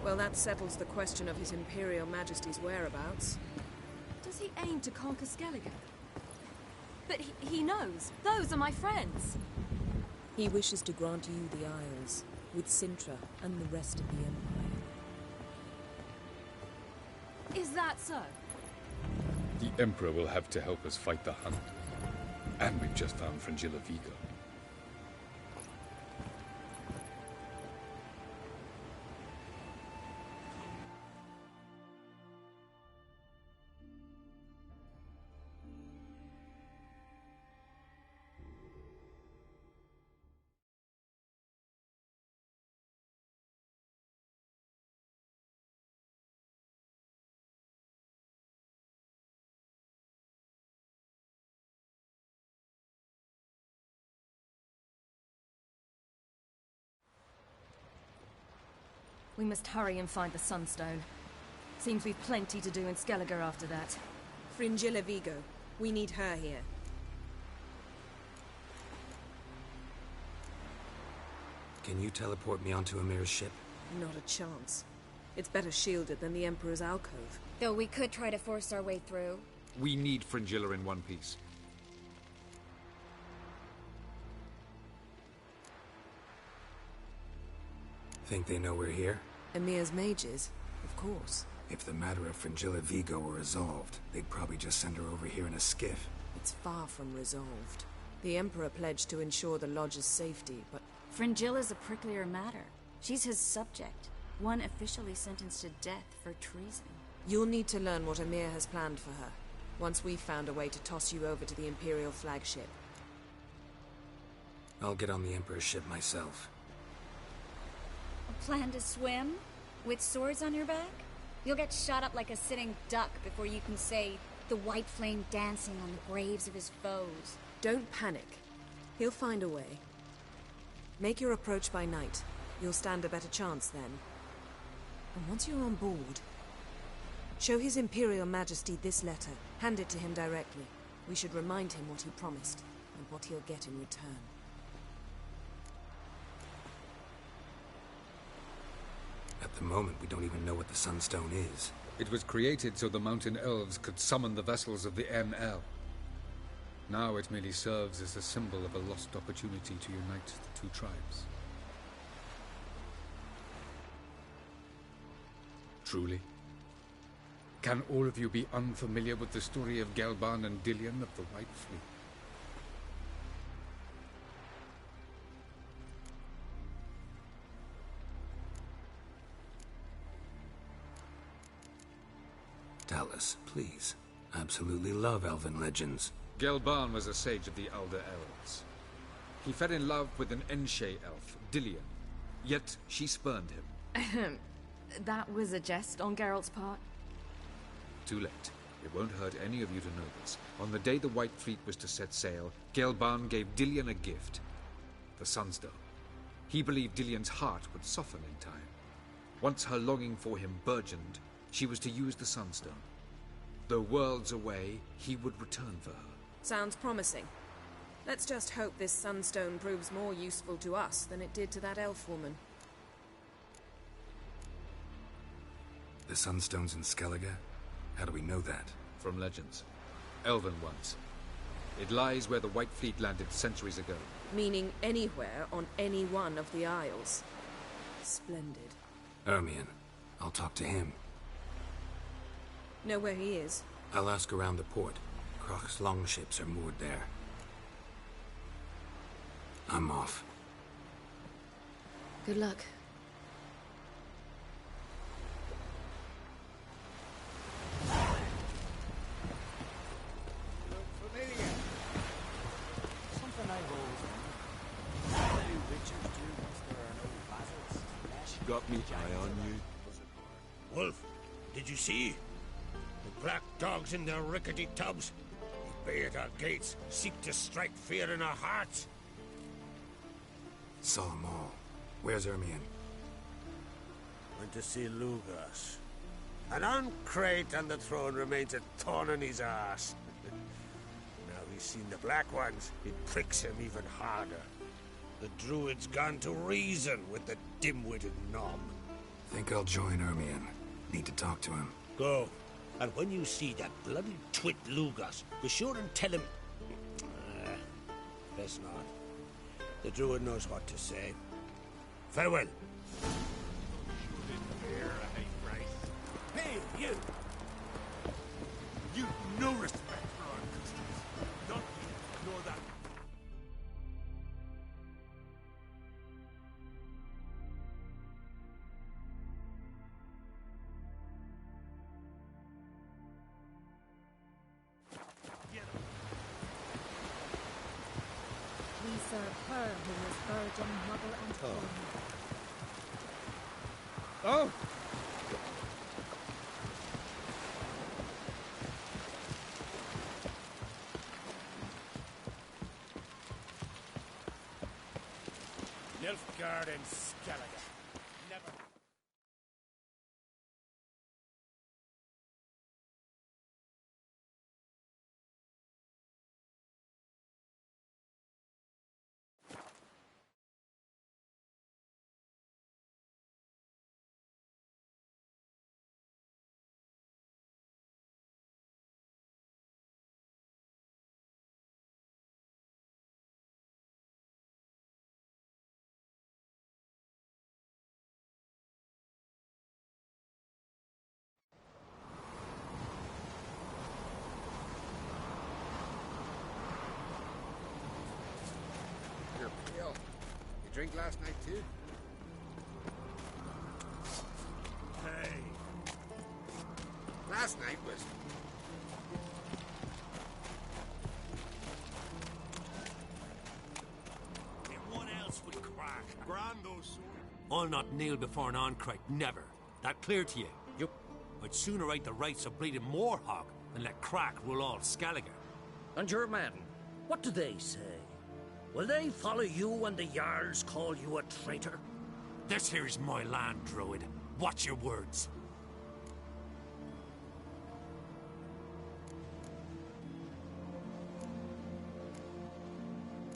Well, that settles the question of His Imperial Majesty's whereabouts. Does he aim to conquer Skellige? But he knows. Those are my friends. He wishes to grant you the Isles, with Sintra and the rest of the Empire. Is that so? The Emperor will have to help us fight the Hunt. And we've just found Fringilla Vigo. We must hurry and find the Sunstone. Seems we've plenty to do in Skellige after that. Fringilla Vigo. We need her here. Can you teleport me onto Amir's ship? Not a chance. It's better shielded than the Emperor's alcove. Though we could try to force our way through. We need Fringilla in one piece. Think they know we're here? Emir's mages? Of course. If the matter of Fringilla Vigo were resolved, they'd probably just send her over here in a skiff. It's far from resolved. The Emperor pledged to ensure the Lodge's safety, but... Fringilla's a pricklier matter. She's his subject, one officially sentenced to death for treason. You'll need to learn what Emir has planned for her, once we've found a way to toss you over to the Imperial flagship. I'll get on the Emperor's ship myself. A plan to swim? With swords on your back? You'll get shot up like a sitting duck before you can say the white flame dancing on the graves of his foes. Don't panic. He'll find a way. Make your approach by night. You'll stand a better chance then. And once you're on board, show His Imperial Majesty this letter. Hand it to him directly. We should remind him what he promised, and what he'll get in return. At the moment, we don't even know what the Sunstone is. It was created so the Mountain Elves could summon the vessels of the ML. Now it merely serves as a symbol of a lost opportunity to unite the two tribes. Truly? Can all of you be unfamiliar with the story of Gelban and Dillion of the White Fleet? Tell us, please. Absolutely love elven legends. Gelban was a sage of the Elder Elves. He fell in love with an Enshe elf, Dillion. Yet she spurned him. That was a jest on Geralt's part? Too late. It won't hurt any of you to know this. On the day the White Fleet was to set sail, Gelban gave Dillion a gift. The Sunstone. He believed Dillion's heart would soften in time. Once her longing for him burgeoned, she was to use the Sunstone. Though worlds away, he would return for her. Sounds promising. Let's just hope this Sunstone proves more useful to us than it did to that elf woman. The Sunstone's in Skellige? How do we know that? From legends. Elven ones. It lies where the White Fleet landed centuries ago. Meaning anywhere on any one of the Isles. Splendid. Ermion. I'll talk to him. Know where he is? I'll ask around the port. Croc's longships are moored there. I'm off. Good luck. Got me eye on you. Wolf, did you see? The black dogs in their rickety tubs. They bay at our gates, seek to strike fear in our hearts. Saw them all. Where's Ermion? Went to see Lugas. An uncrate on the throne remains a thorn in his arse. Now he's seen the black ones, it pricks him even harder. The druid's gone to reason with the dim-witted nom. Think I'll join Ermion. Need to talk to him. Go. And when you see that bloody twit Lugas, be sure and tell him... best not. The druid knows what to say. Farewell. Hey, you! You've no respect for our customs. Not you, nor that. We serve her who is virgin, mother, and queen. Oh! Nilfgaard and Skellige. Never. You're pale. You drink last night too? Hey. Last night was... What else would crack? Brando sword. I'll not kneel before an Oncrite, never. That clear to you? Yep. I'd sooner write the rights of bleeding Moorhog than let Crack rule all Skellige. And your men, what do they say? Will they follow you when the Jarls call you a traitor? This here's my land, Druid. Watch your words.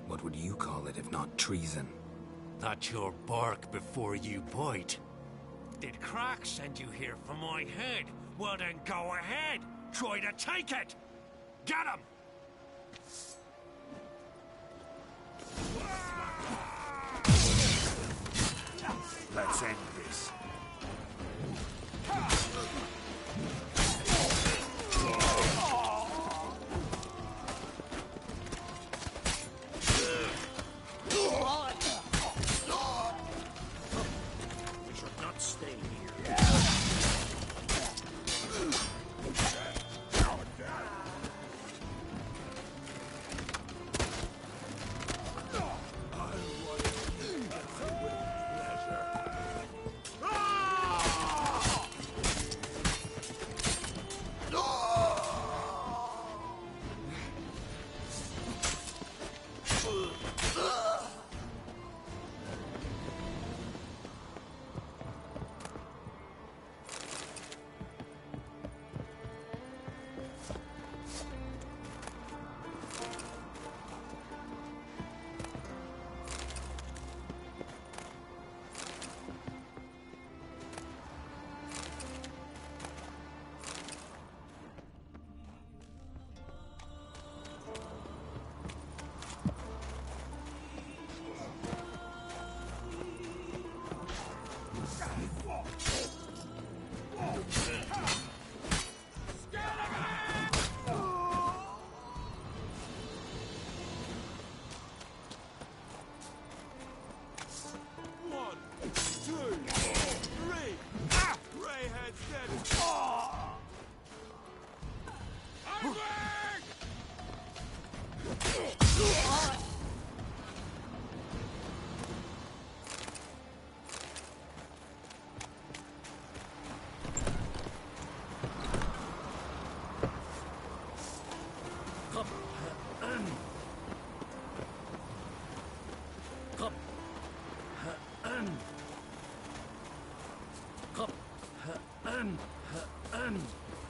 What would you call it if not treason? That's your bark before you bite. Did Crack send you here for my head? Well then go ahead. Try to take it. Get him! Let's end this. We should not stay here.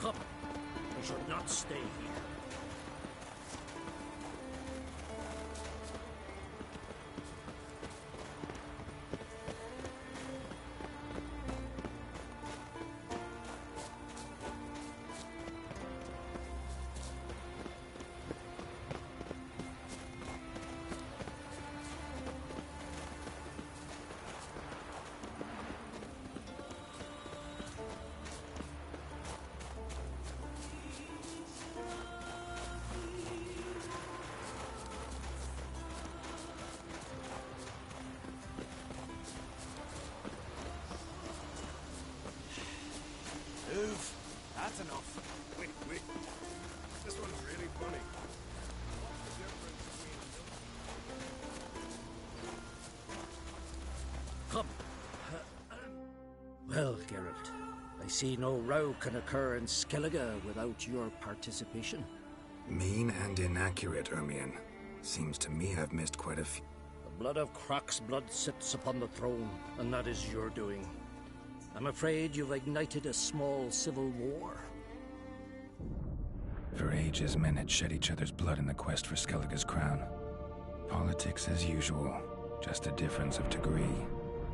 Come. We should not stay here. Move. That's enough. Wait. This one's really funny. What's the difference between... Come. Well, Geralt, I see no row can occur in Skellige without your participation. Mean and inaccurate, Ermion. Seems to me I've missed quite a few. The blood of Croc's blood sits upon the throne, and that is your doing. I'm afraid you've ignited a small civil war. For ages, men had shed each other's blood in the quest for Skellige's crown. Politics as usual, just a difference of degree.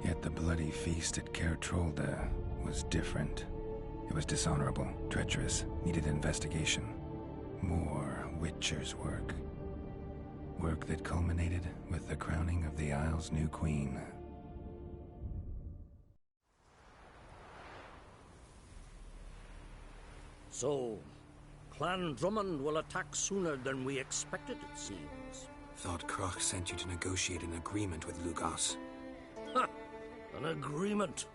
Yet the bloody feast at Caer Trolda was different. It was dishonorable, treacherous, needed investigation. More Witcher's work. Work that culminated with the crowning of the Isle's new queen. So, Clan Drummond will attack sooner than we expected, it seems. Thought Croc sent you to negotiate an agreement with Lugos. Ha! An agreement?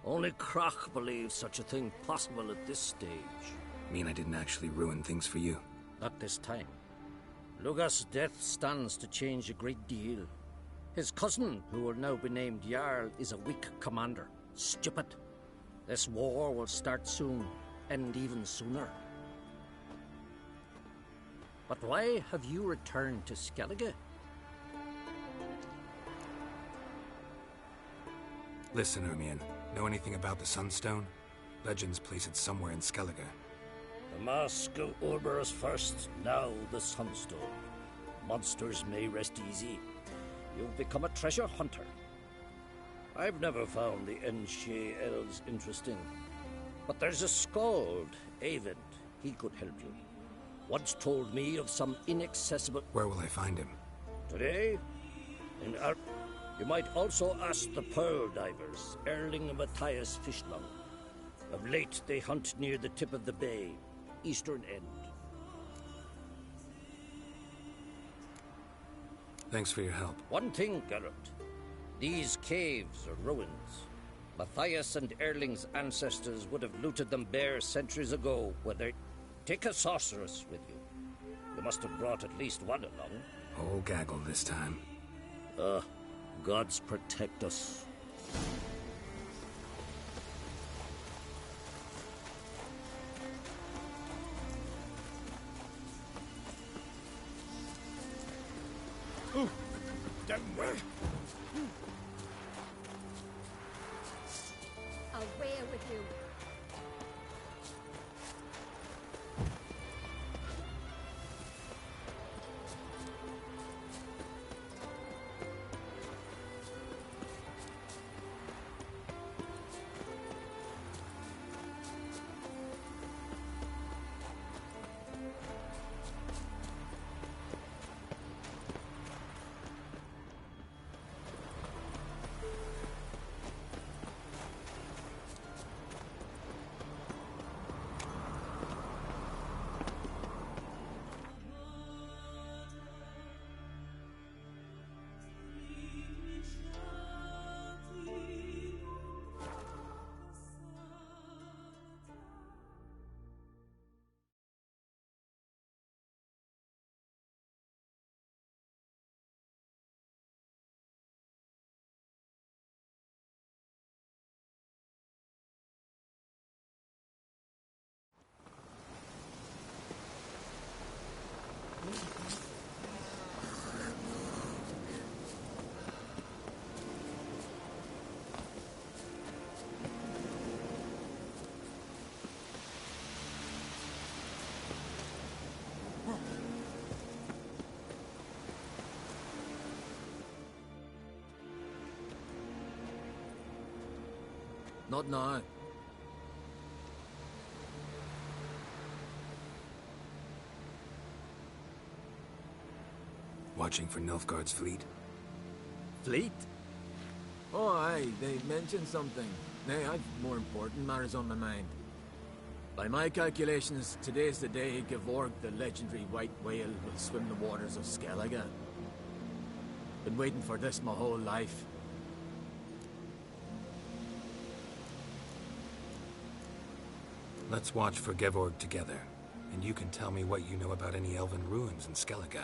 Only Croc believes such a thing possible at this stage. Mean I didn't actually ruin things for you? Not this time. Lugos' death stands to change a great deal. His cousin, who will now be named Jarl, is a weak commander. Stupid. This war will start soon. End even sooner. But why have you returned to Skellige? Listen, Ermion. Know anything about the Sunstone? Legends place it somewhere in Skellige. The mask of Urberus first, now the Sunstone. Monsters may rest easy. You've become a treasure hunter. I've never found the Enshe elves interesting. But there's a skald, Avent. He could help you. Once told me of some inaccessible... Where will I find him? Today? In You might also ask the Pearl Divers, Erling and Matthias Fishlung. Of late, they hunt near the tip of the bay, eastern end. Thanks for your help. One thing, Geralt. These caves are ruins. Matthias and Erling's ancestors would have looted them bare centuries ago, whether... Take a sorceress with you. You must have brought at least one along. Whole gaggle this time. Gods protect us. Ooh, damn well. Away with you. Not now. Watching for Nilfgaard's fleet? Fleet? Oh, aye, they mentioned something. Nay, I've more important matters on my mind. By my calculations, today's the day Gevorg, the legendary white whale, will swim the waters of Skellige. Been waiting for this my whole life. Let's watch for Gevorg together, and you can tell me what you know about any elven ruins in Skellige.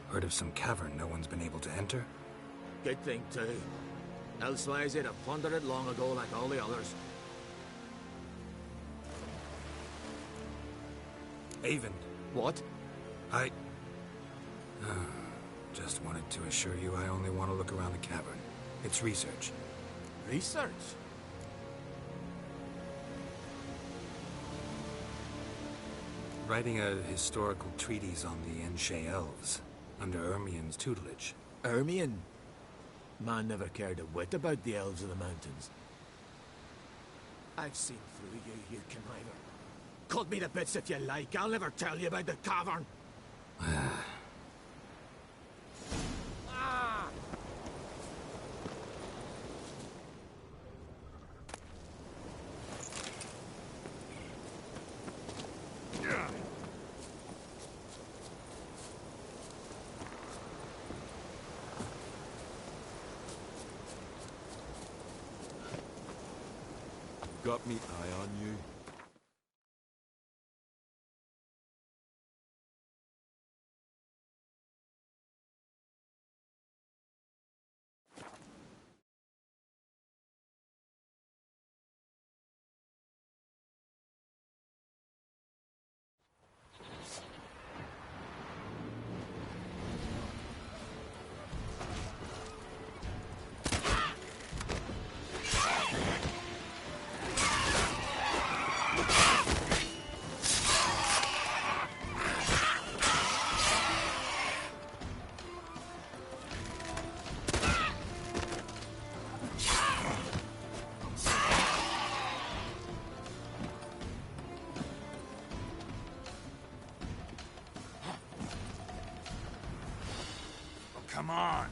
Heard of some cavern no one's been able to enter? Good thing, too. Elsewise, they'd have plundered it long ago like all the others. Avon. What? Just wanted to assure you I only want to look around the cavern. It's research. Research? Writing a historical treatise on the Enshe elves, under Ermien's tutelage. Ermien? Man never cared a whit about the elves of the mountains. I've seen through you, you conniver. Cut me to bits if you like, I'll never tell you about the cavern. Got me eye on you. Come on.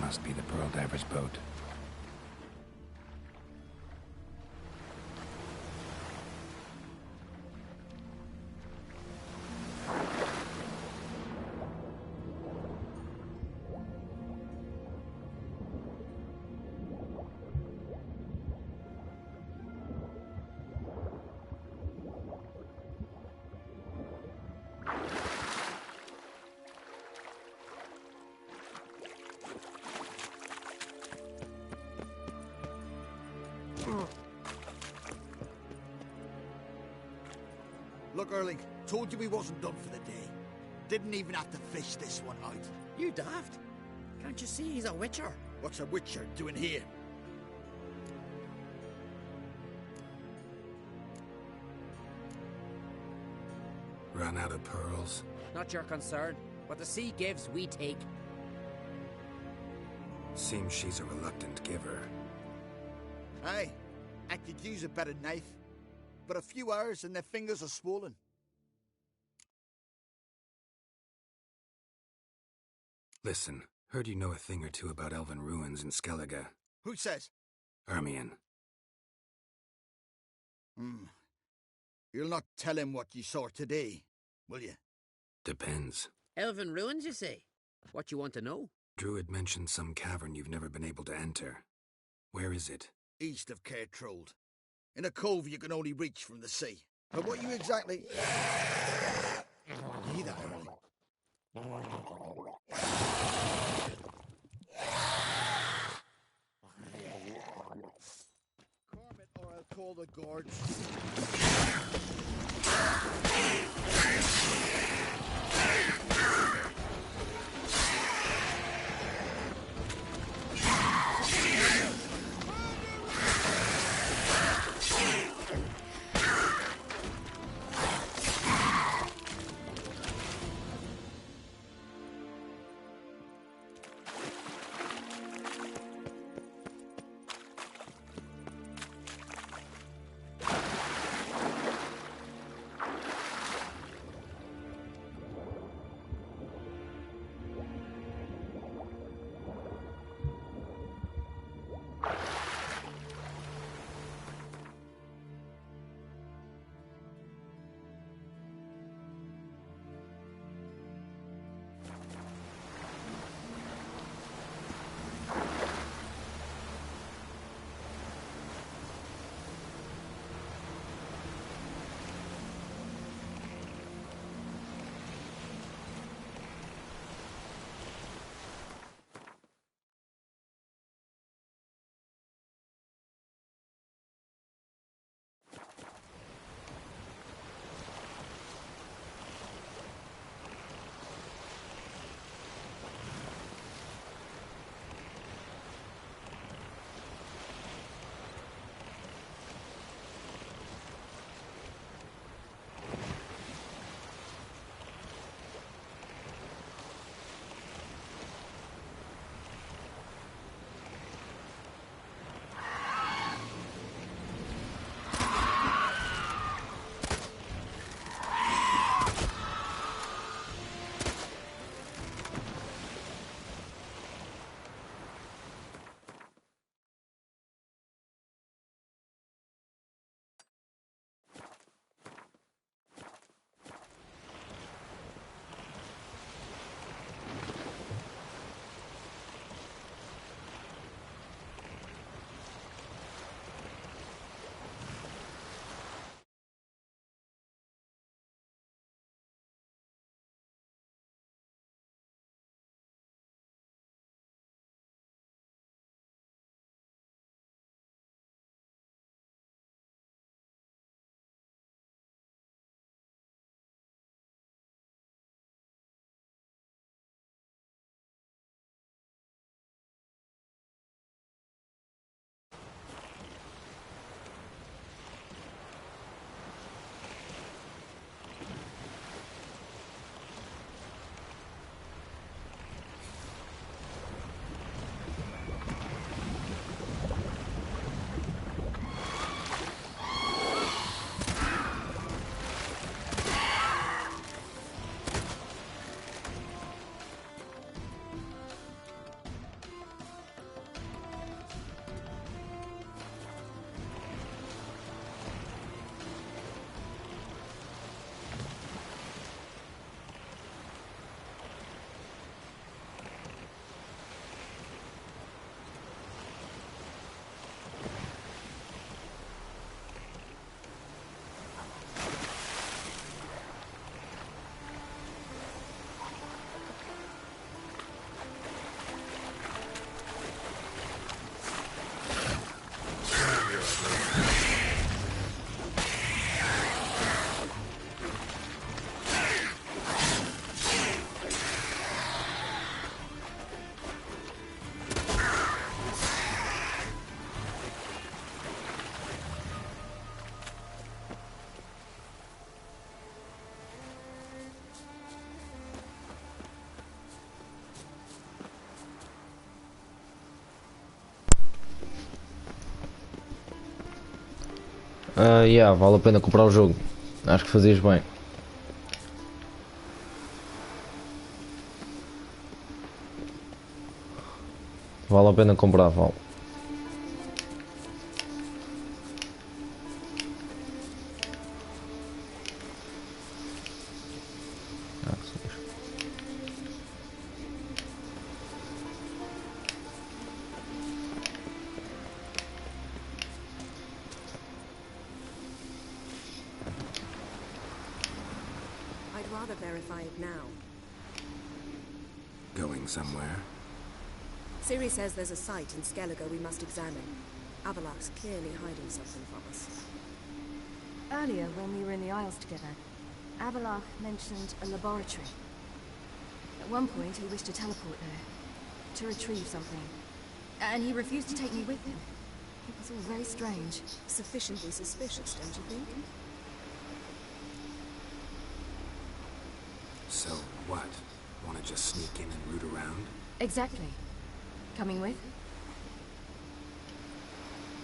Must be the Pearl Diver's boat. Look, Erling, told you we wasn't done for the day. Didn't even have to fish this one out. You daft? Can't you see he's a witcher? What's a witcher doing here? Run out of pearls? Not your concern. What the sea gives, we take. Seems she's a reluctant giver. Aye, I could use a better knife. But a few hours and their fingers are swollen. Listen, heard you know a thing or two about elven ruins in Skellige. Who says? Ermion. You'll not tell him what you saw today, will you? Depends. Elven ruins, you say? What you want to know? Druid mentioned some cavern you've never been able to enter. Where is it? East of Cairtrold. In a cove you can only reach from the sea. But what you exactly... Neither, Erling. Cormit, or I'll call the guards. Yeah, vale a pena comprar o jogo. Acho que fazias bem. Vale a pena comprar, vale. I'd rather verify it now. Going somewhere? Ciri says there's a site in Skellige we must examine. Avalok's clearly hiding something from us. Earlier, when we were in the Isles together, Avalok mentioned a laboratory. At one point, he wished to teleport there, to retrieve something. And he refused to take me with him. It was all very strange. Sufficiently suspicious, don't you think? So, what? Want to just sneak in and root around? Exactly. Coming with?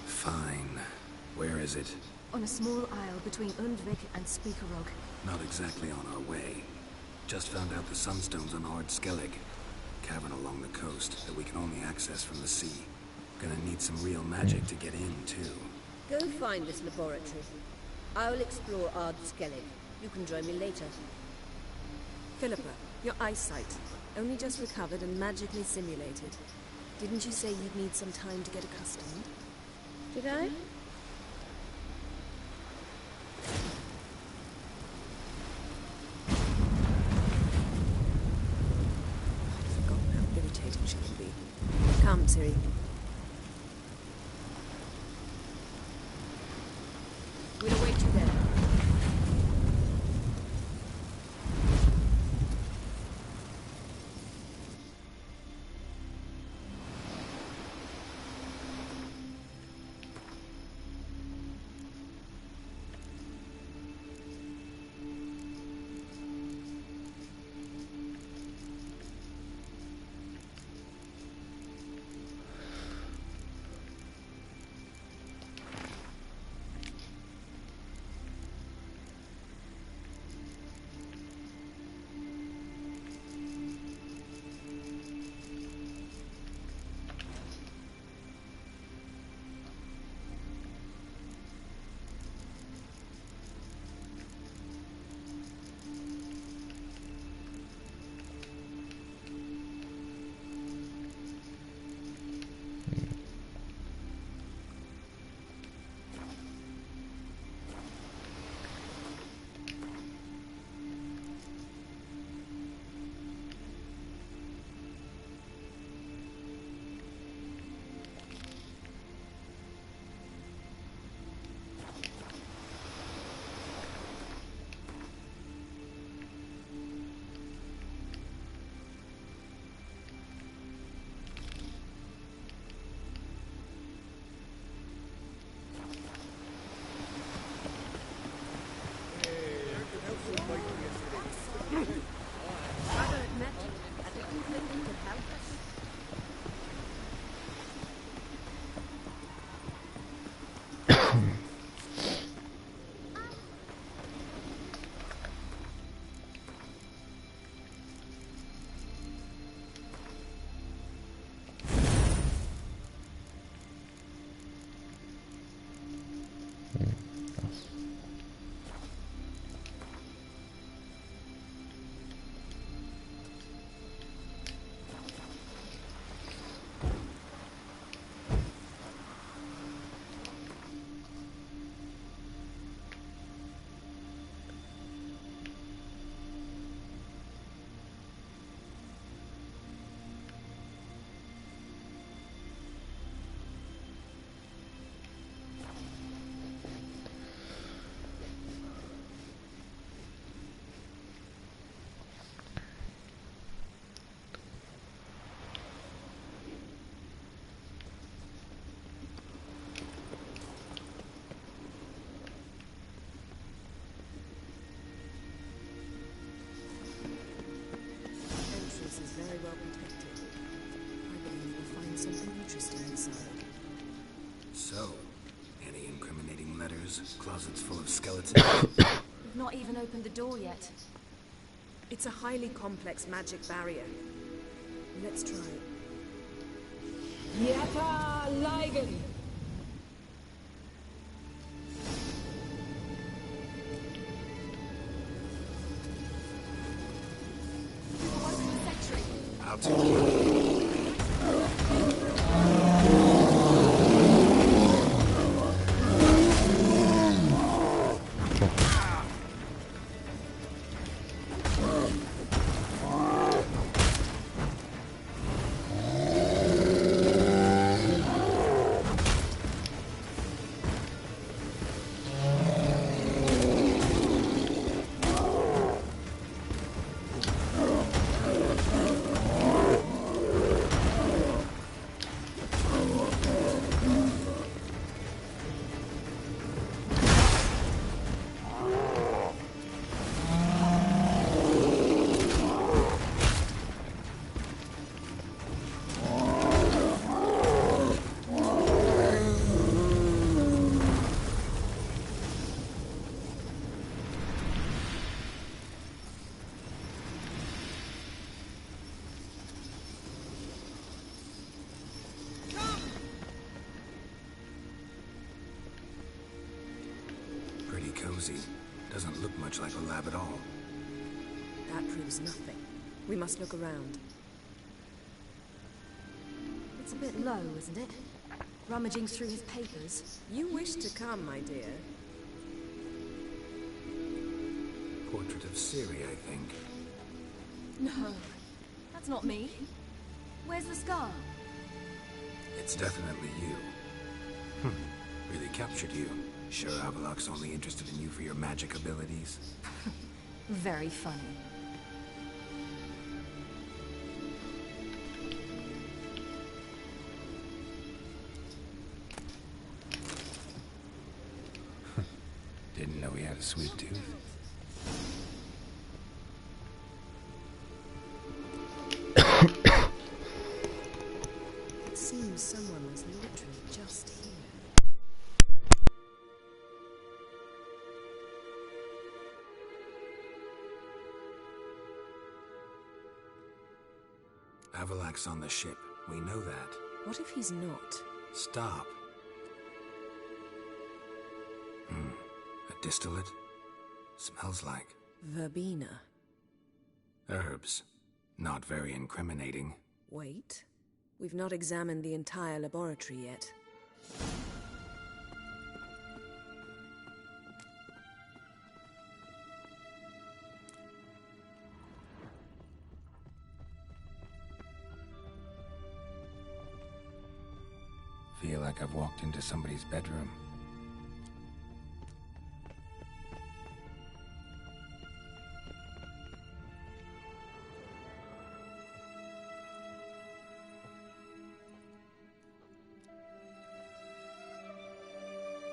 Fine. Where is it? On a small isle between Undvik and Speakerog. Not exactly on our way. Just found out the Sunstone's on Ard Skellig. Cavern along the coast that we can only access from the sea. Gonna need some real magic to get in, too. Go find this laboratory. I'll explore Ard Skellig. You can join me later. Philippa, your eyesight. Only just recovered and magically simulated. Didn't you say you'd need some time to get accustomed? Did I? I've forgotten how irritating she can be. Come, Ciri. We'll await you there. closet's full of skeletons. We've not even opened the door yet. It's a highly complex magic barrier. Let's try it. Yata Ligen! I'll take it. Cozy. Doesn't look much like a lab at all. That proves nothing. We must look around. It's a bit low, isn't it? Rummaging through his papers. You wish to come, my dear. Portrait of Ciri, I think. No, that's not me. Where's the scar? It's definitely you. Really captured you. Sure Avallac's only interested in you for your magic abilities? Very funny. Didn't know he had a sweet tooth. It seems someone was literally just here. Avallac's on the ship. We know that. What if he's not? Stop. A distillate? Smells like... Verbena. herbs. Not very incriminating. Wait. We've not examined the entire laboratory yet. Feel like I've walked into somebody's bedroom.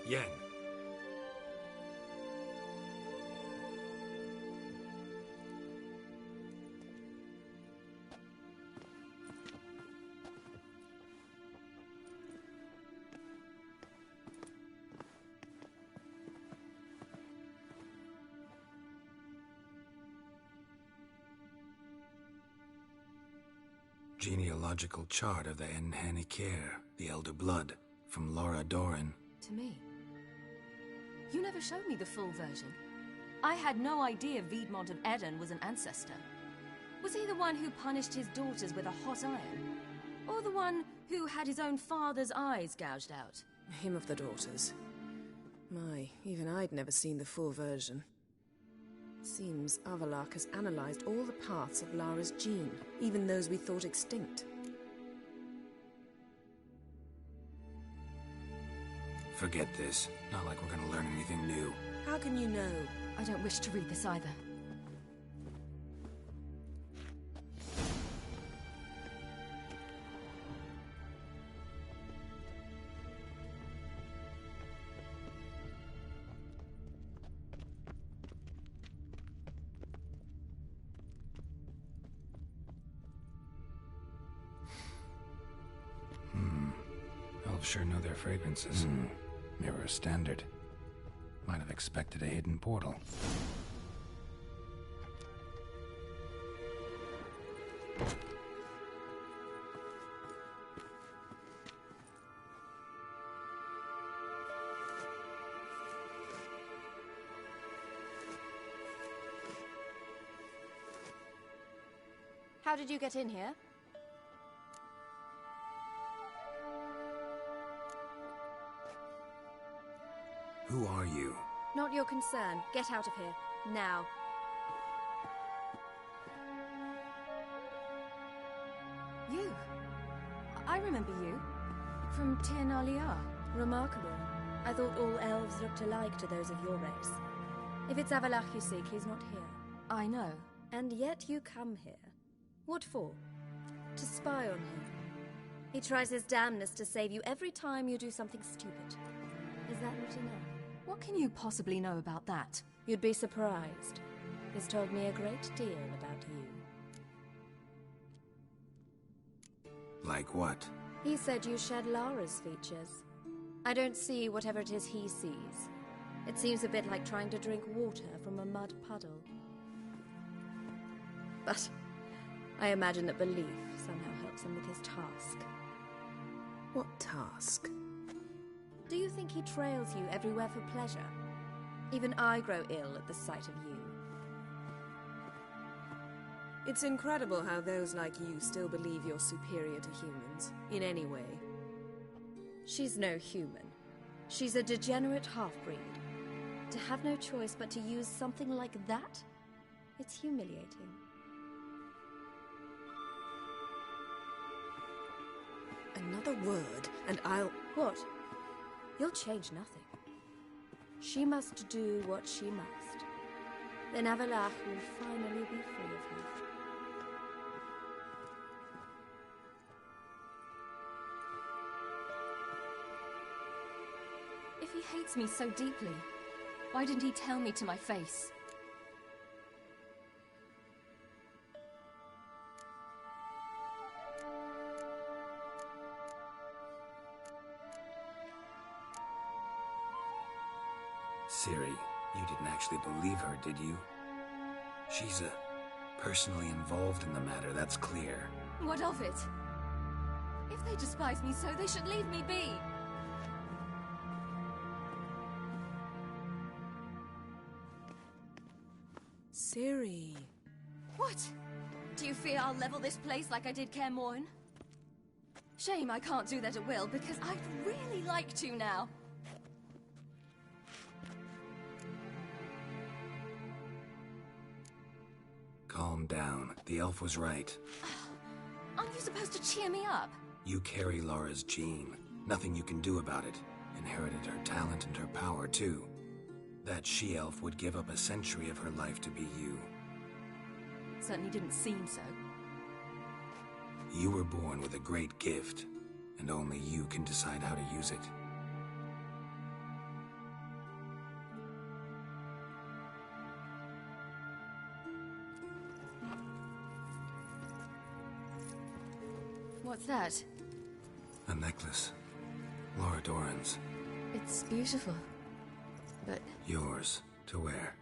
Yen. Genealogical chart of the Enhanikir, the Elder Blood, from Laura Doran. To me. You never showed me the full version. I had no idea Viedmont of Eden was an ancestor. Was he the one who punished his daughters with a hot iron? Or the one who had his own father's eyes gouged out? Him of the daughters. My, even I'd never seen the full version. Seems Avallac'h has analyzed all the parts of Lara's gene, even those we thought extinct. Forget this. Not like we're gonna learn anything new. How can you know? I don't wish to read this either. Elves sure know their fragrances. They were a standard. Might have expected a hidden portal. How did you get in here? Who are you? Not your concern. Get out of here. Now. You? I remember you. From Tir. Remarkable. I thought all elves looked alike to those of your race. If it's Avalach you seek, he's not here. I know. And yet you come here. What for? To spy on him. He tries his damnedest to save you every time you do something stupid. Is that not enough? What can you possibly know about that? You'd be surprised. He's told me a great deal about you. Like what? He said you shared Lara's features. I don't see whatever it is he sees. It seems a bit like trying to drink water from a mud puddle. But I imagine that belief somehow helps him with his task. What task? Do you think he trails you everywhere for pleasure? Even I grow ill at the sight of you. It's incredible how those like you still believe you're superior to humans, in any way. She's no human. She's a degenerate half-breed. To have no choice but to use something like that? It's humiliating. Another word, and I'll... What? You'll change nothing. She must do what she must. Then Avalach will finally be free of her. If he hates me so deeply, why didn't he tell me to my face? Ciri, you didn't actually believe her, did you? She's personally involved in the matter, that's clear. What of it? If they despise me so, they should leave me be. Ciri. What? Do you fear I'll level this place like I did Kaer Morhen? Shame I can't do that at will, because I'd really like to now. Calm down. The elf was right. Aren't you supposed to cheer me up? You carry Lara's gene. Nothing you can do about it. Inherited her talent and her power, too. That she-elf would give up a century of her life to be you. Certainly didn't seem so. You were born with a great gift, and only you can decide how to use it. What's that? A necklace. Lara Doran's. It's beautiful, but... Yours, to wear.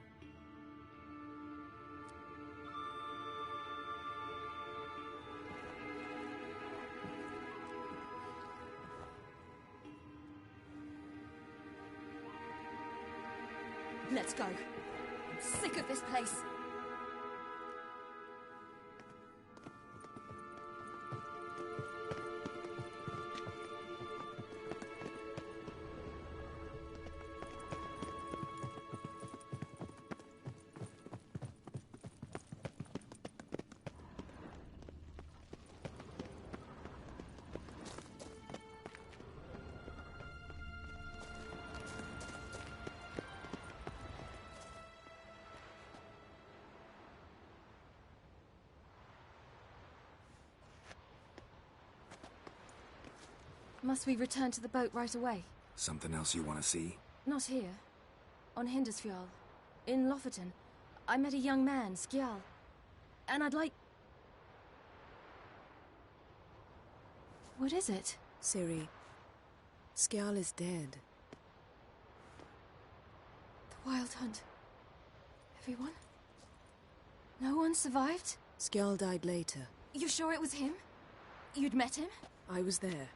Let's go. I'm sick of this place. Must we return to the boat right away? Something else you want to see? Not here. On Hindersfjall. In Lofoten. I met a young man, Skjal. And I'd like... What is it? Ciri, Skjal is dead. Wild hunt. Everyone? No one survived? Skjall died later. You sure it was him? You'd met him? I was there.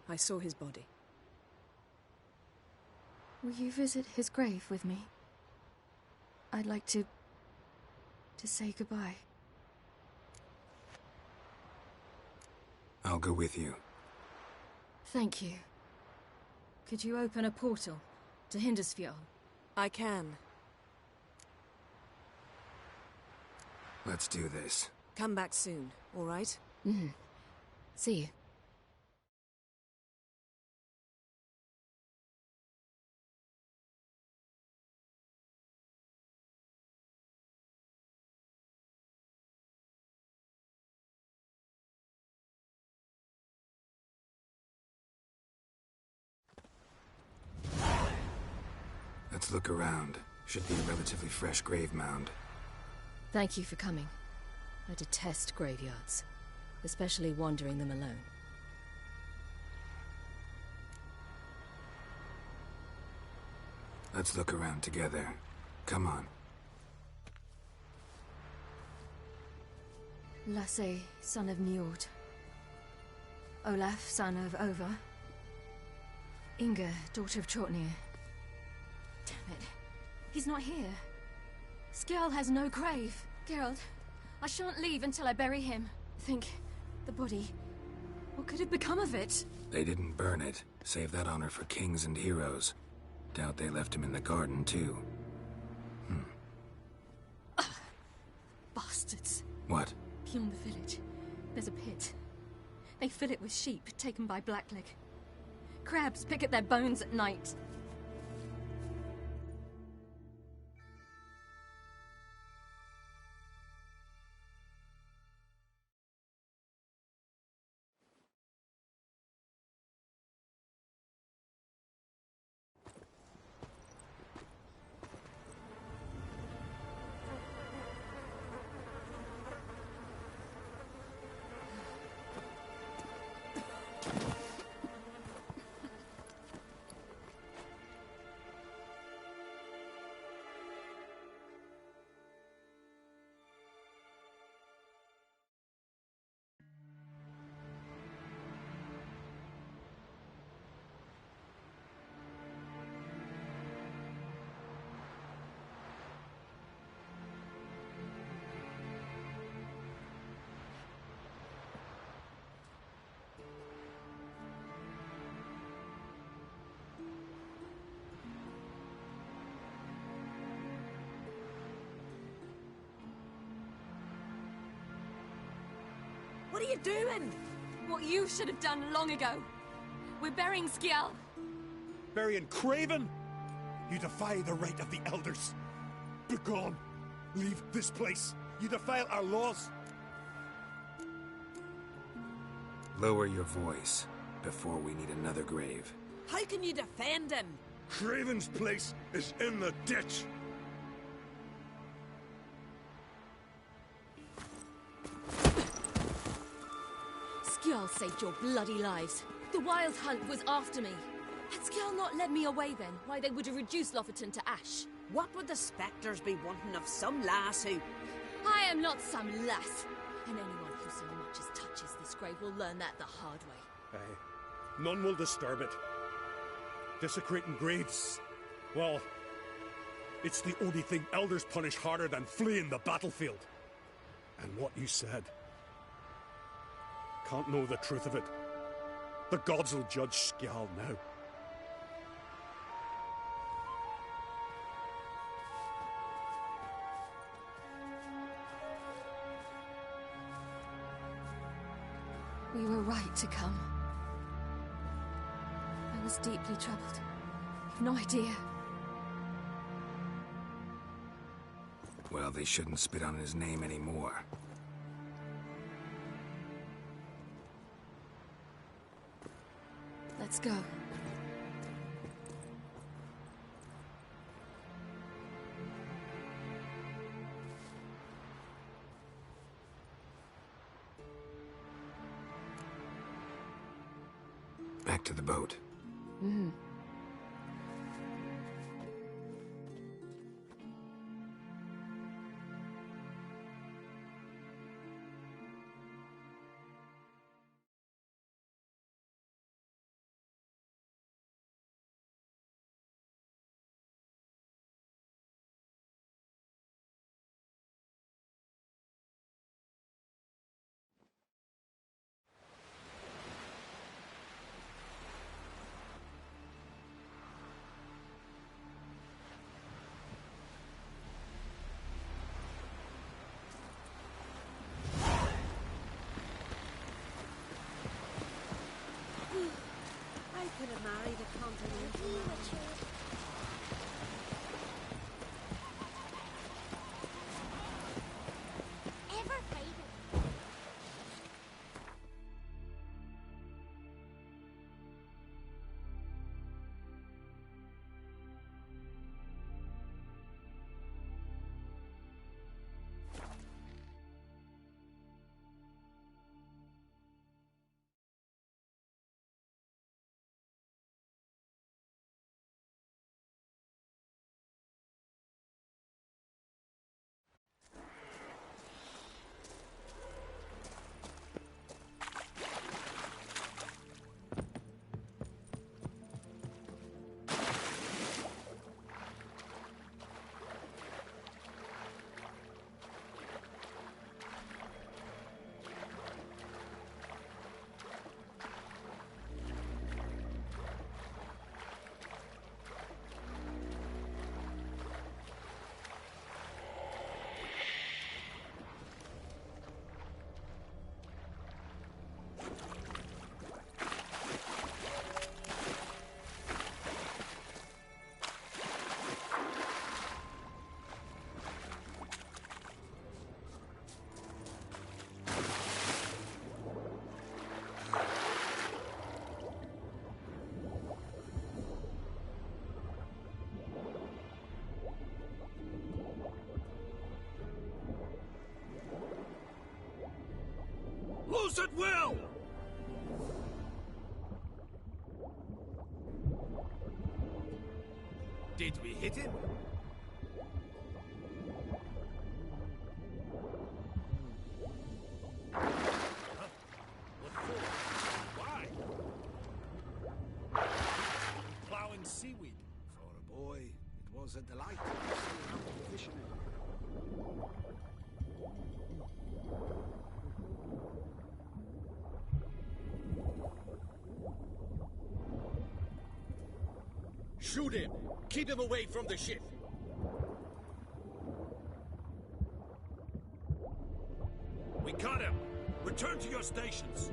I saw his body. Will you visit his grave with me? I'd like to say goodbye. I'll go with you. Thank you. Could you open a portal to Hindersfjord? I can. Let's do this. Come back soon, all right? Mm-hmm. See you. Let's look around. Should be a relatively fresh grave mound. Thank you for coming. I detest graveyards, especially wandering them alone. Let's look around together. Come on. Lasse, son of Njord. Olaf, son of Over. Inga, daughter of Trotnir. Damn it. He's not here. Skjall has no grave. Geralt, I shan't leave until I bury him. Think, the body. What could have become of it? They didn't burn it. Save that honor for kings and heroes. Doubt they left him in the garden, too. Bastards. What? Beyond the village, there's a pit. They fill it with sheep taken by Blackleg. Crabs pick at their bones at night. What are you doing? What you should have done long ago. We're burying Skjall. Burying Craven? You defy the right of the elders. Begone. Leave this place. You defile our laws. Lower your voice before we need another grave. How can you defend him? Craven's place is in the ditch. Skjall saved your bloody lives. The Wild Hunt was after me. Had Skjall not led me away then, why they would have reduced Lofoten to ash. What would the spectres be wanting of some lass who... I am not some lass. And anyone who so much as touches this grave will learn that the hard way. Aye. None will disturb it. Desecrating graves, well, it's the only thing elders punish harder than fleeing the battlefield. And what you said. Can't know the truth of it. The gods will judge Skjall now. We were right to come. I was deeply troubled. You've no idea. Well, they shouldn't spit on his name anymore. Let's go. Back to the boat. Mm. gonna marry the continental man. Ever faded. Lose at will! Did we hit him? Huh? What for? Why? Plowing seaweed. For a boy, it was a delight. Seeing how the fishermen. Shoot him! Keep him away from the ship! We got him! Return to your stations!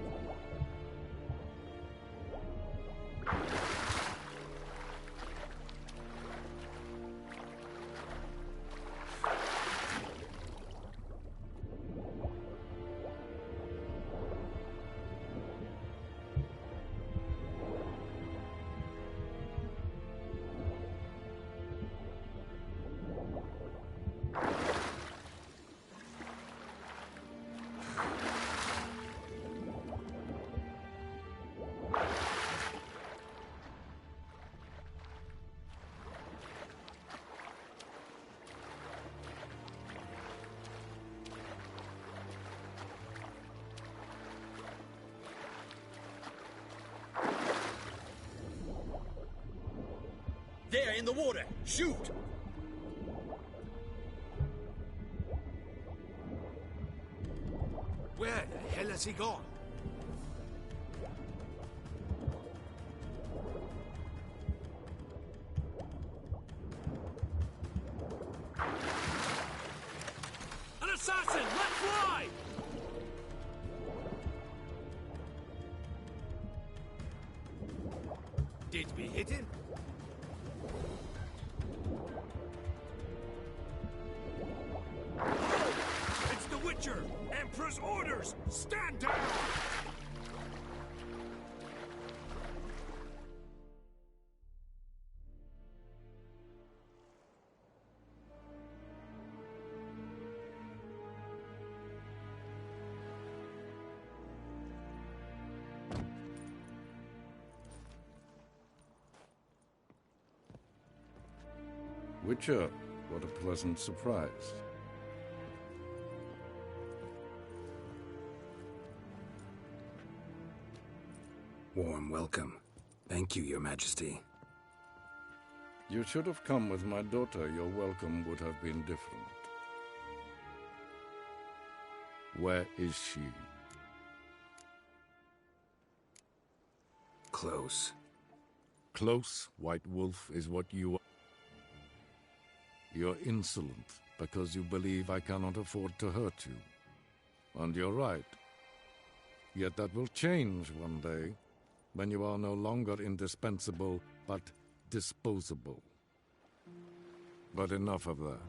There, in the water! Shoot! Where the hell has he gone? An assassin! Let fly! Did we hit him? It's the Witcher! Emperor's orders! Stand down! Witcher, what a pleasant surprise. Warm welcome. Thank you, Your Majesty. You should have come with my daughter. Your welcome would have been different. Where is she? Close. Close, White Wolf, is what you are. You're insolent because you believe I cannot afford to hurt you. And you're right. Yet that will change one day. when you are no longer indispensable, but disposable. But enough of that.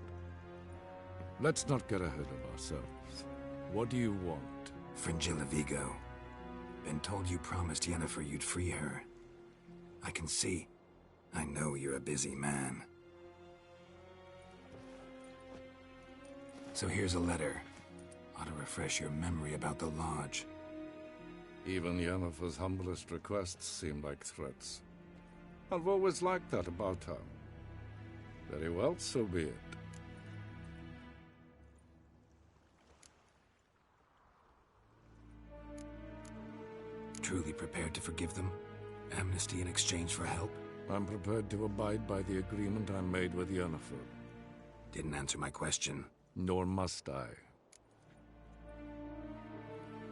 Let's not get ahead of ourselves. What do you want? Fringilla Vigo. Been told you promised Yennefer you'd free her. I can see. I know you're a busy man. So here's a letter. Ought to refresh your memory about the Lodge. Even Yennefer's humblest requests seem like threats. I've always liked that about her. Very well, so be it. Truly prepared to forgive them? Amnesty in exchange for help? I'm prepared to abide by the agreement I made with Yennefer. Didn't answer my question. Nor must I.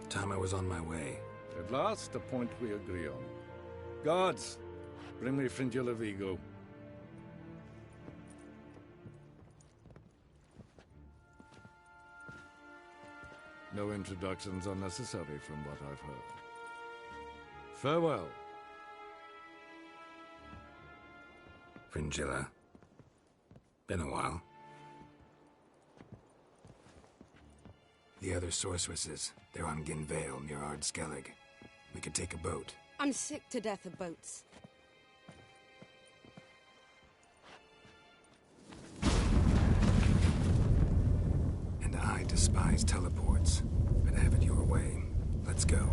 Time I was on my way. At last, a point we agree on. Guards, bring me Fringilla Vigo. No introductions are necessary from what I've heard. Farewell. Fringilla. Been a while. The other sorceresses, they're on Ginvale near Ard Skellig. We could take a boat. I'm sick to death of boats. And I despise teleports. But have it your way. Let's go.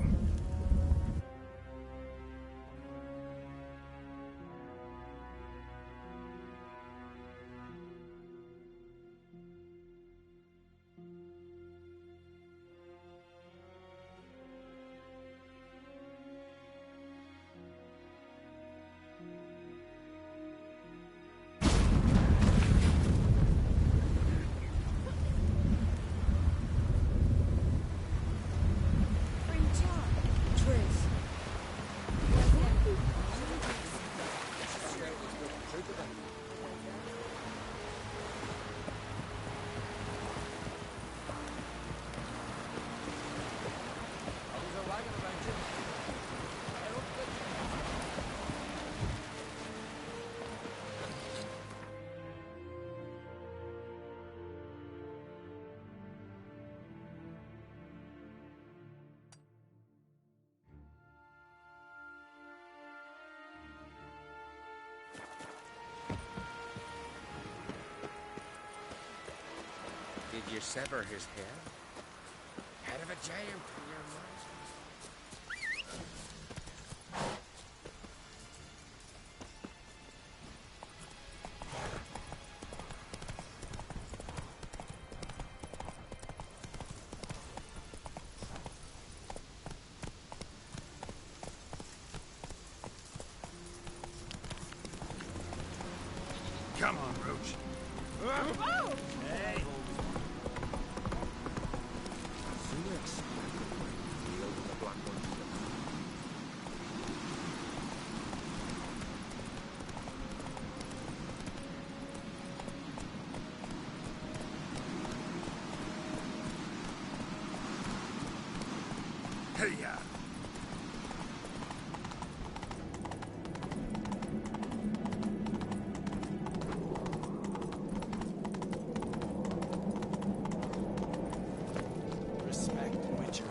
Did you sever his head? Head of a giant, your mind. Come on, Roach. Oh! Hey! Hey-ya! Respect, Witcher.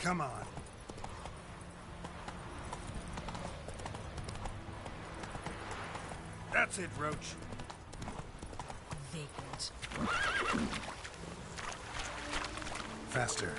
Come on. That's it, Roach. Vacant. Faster.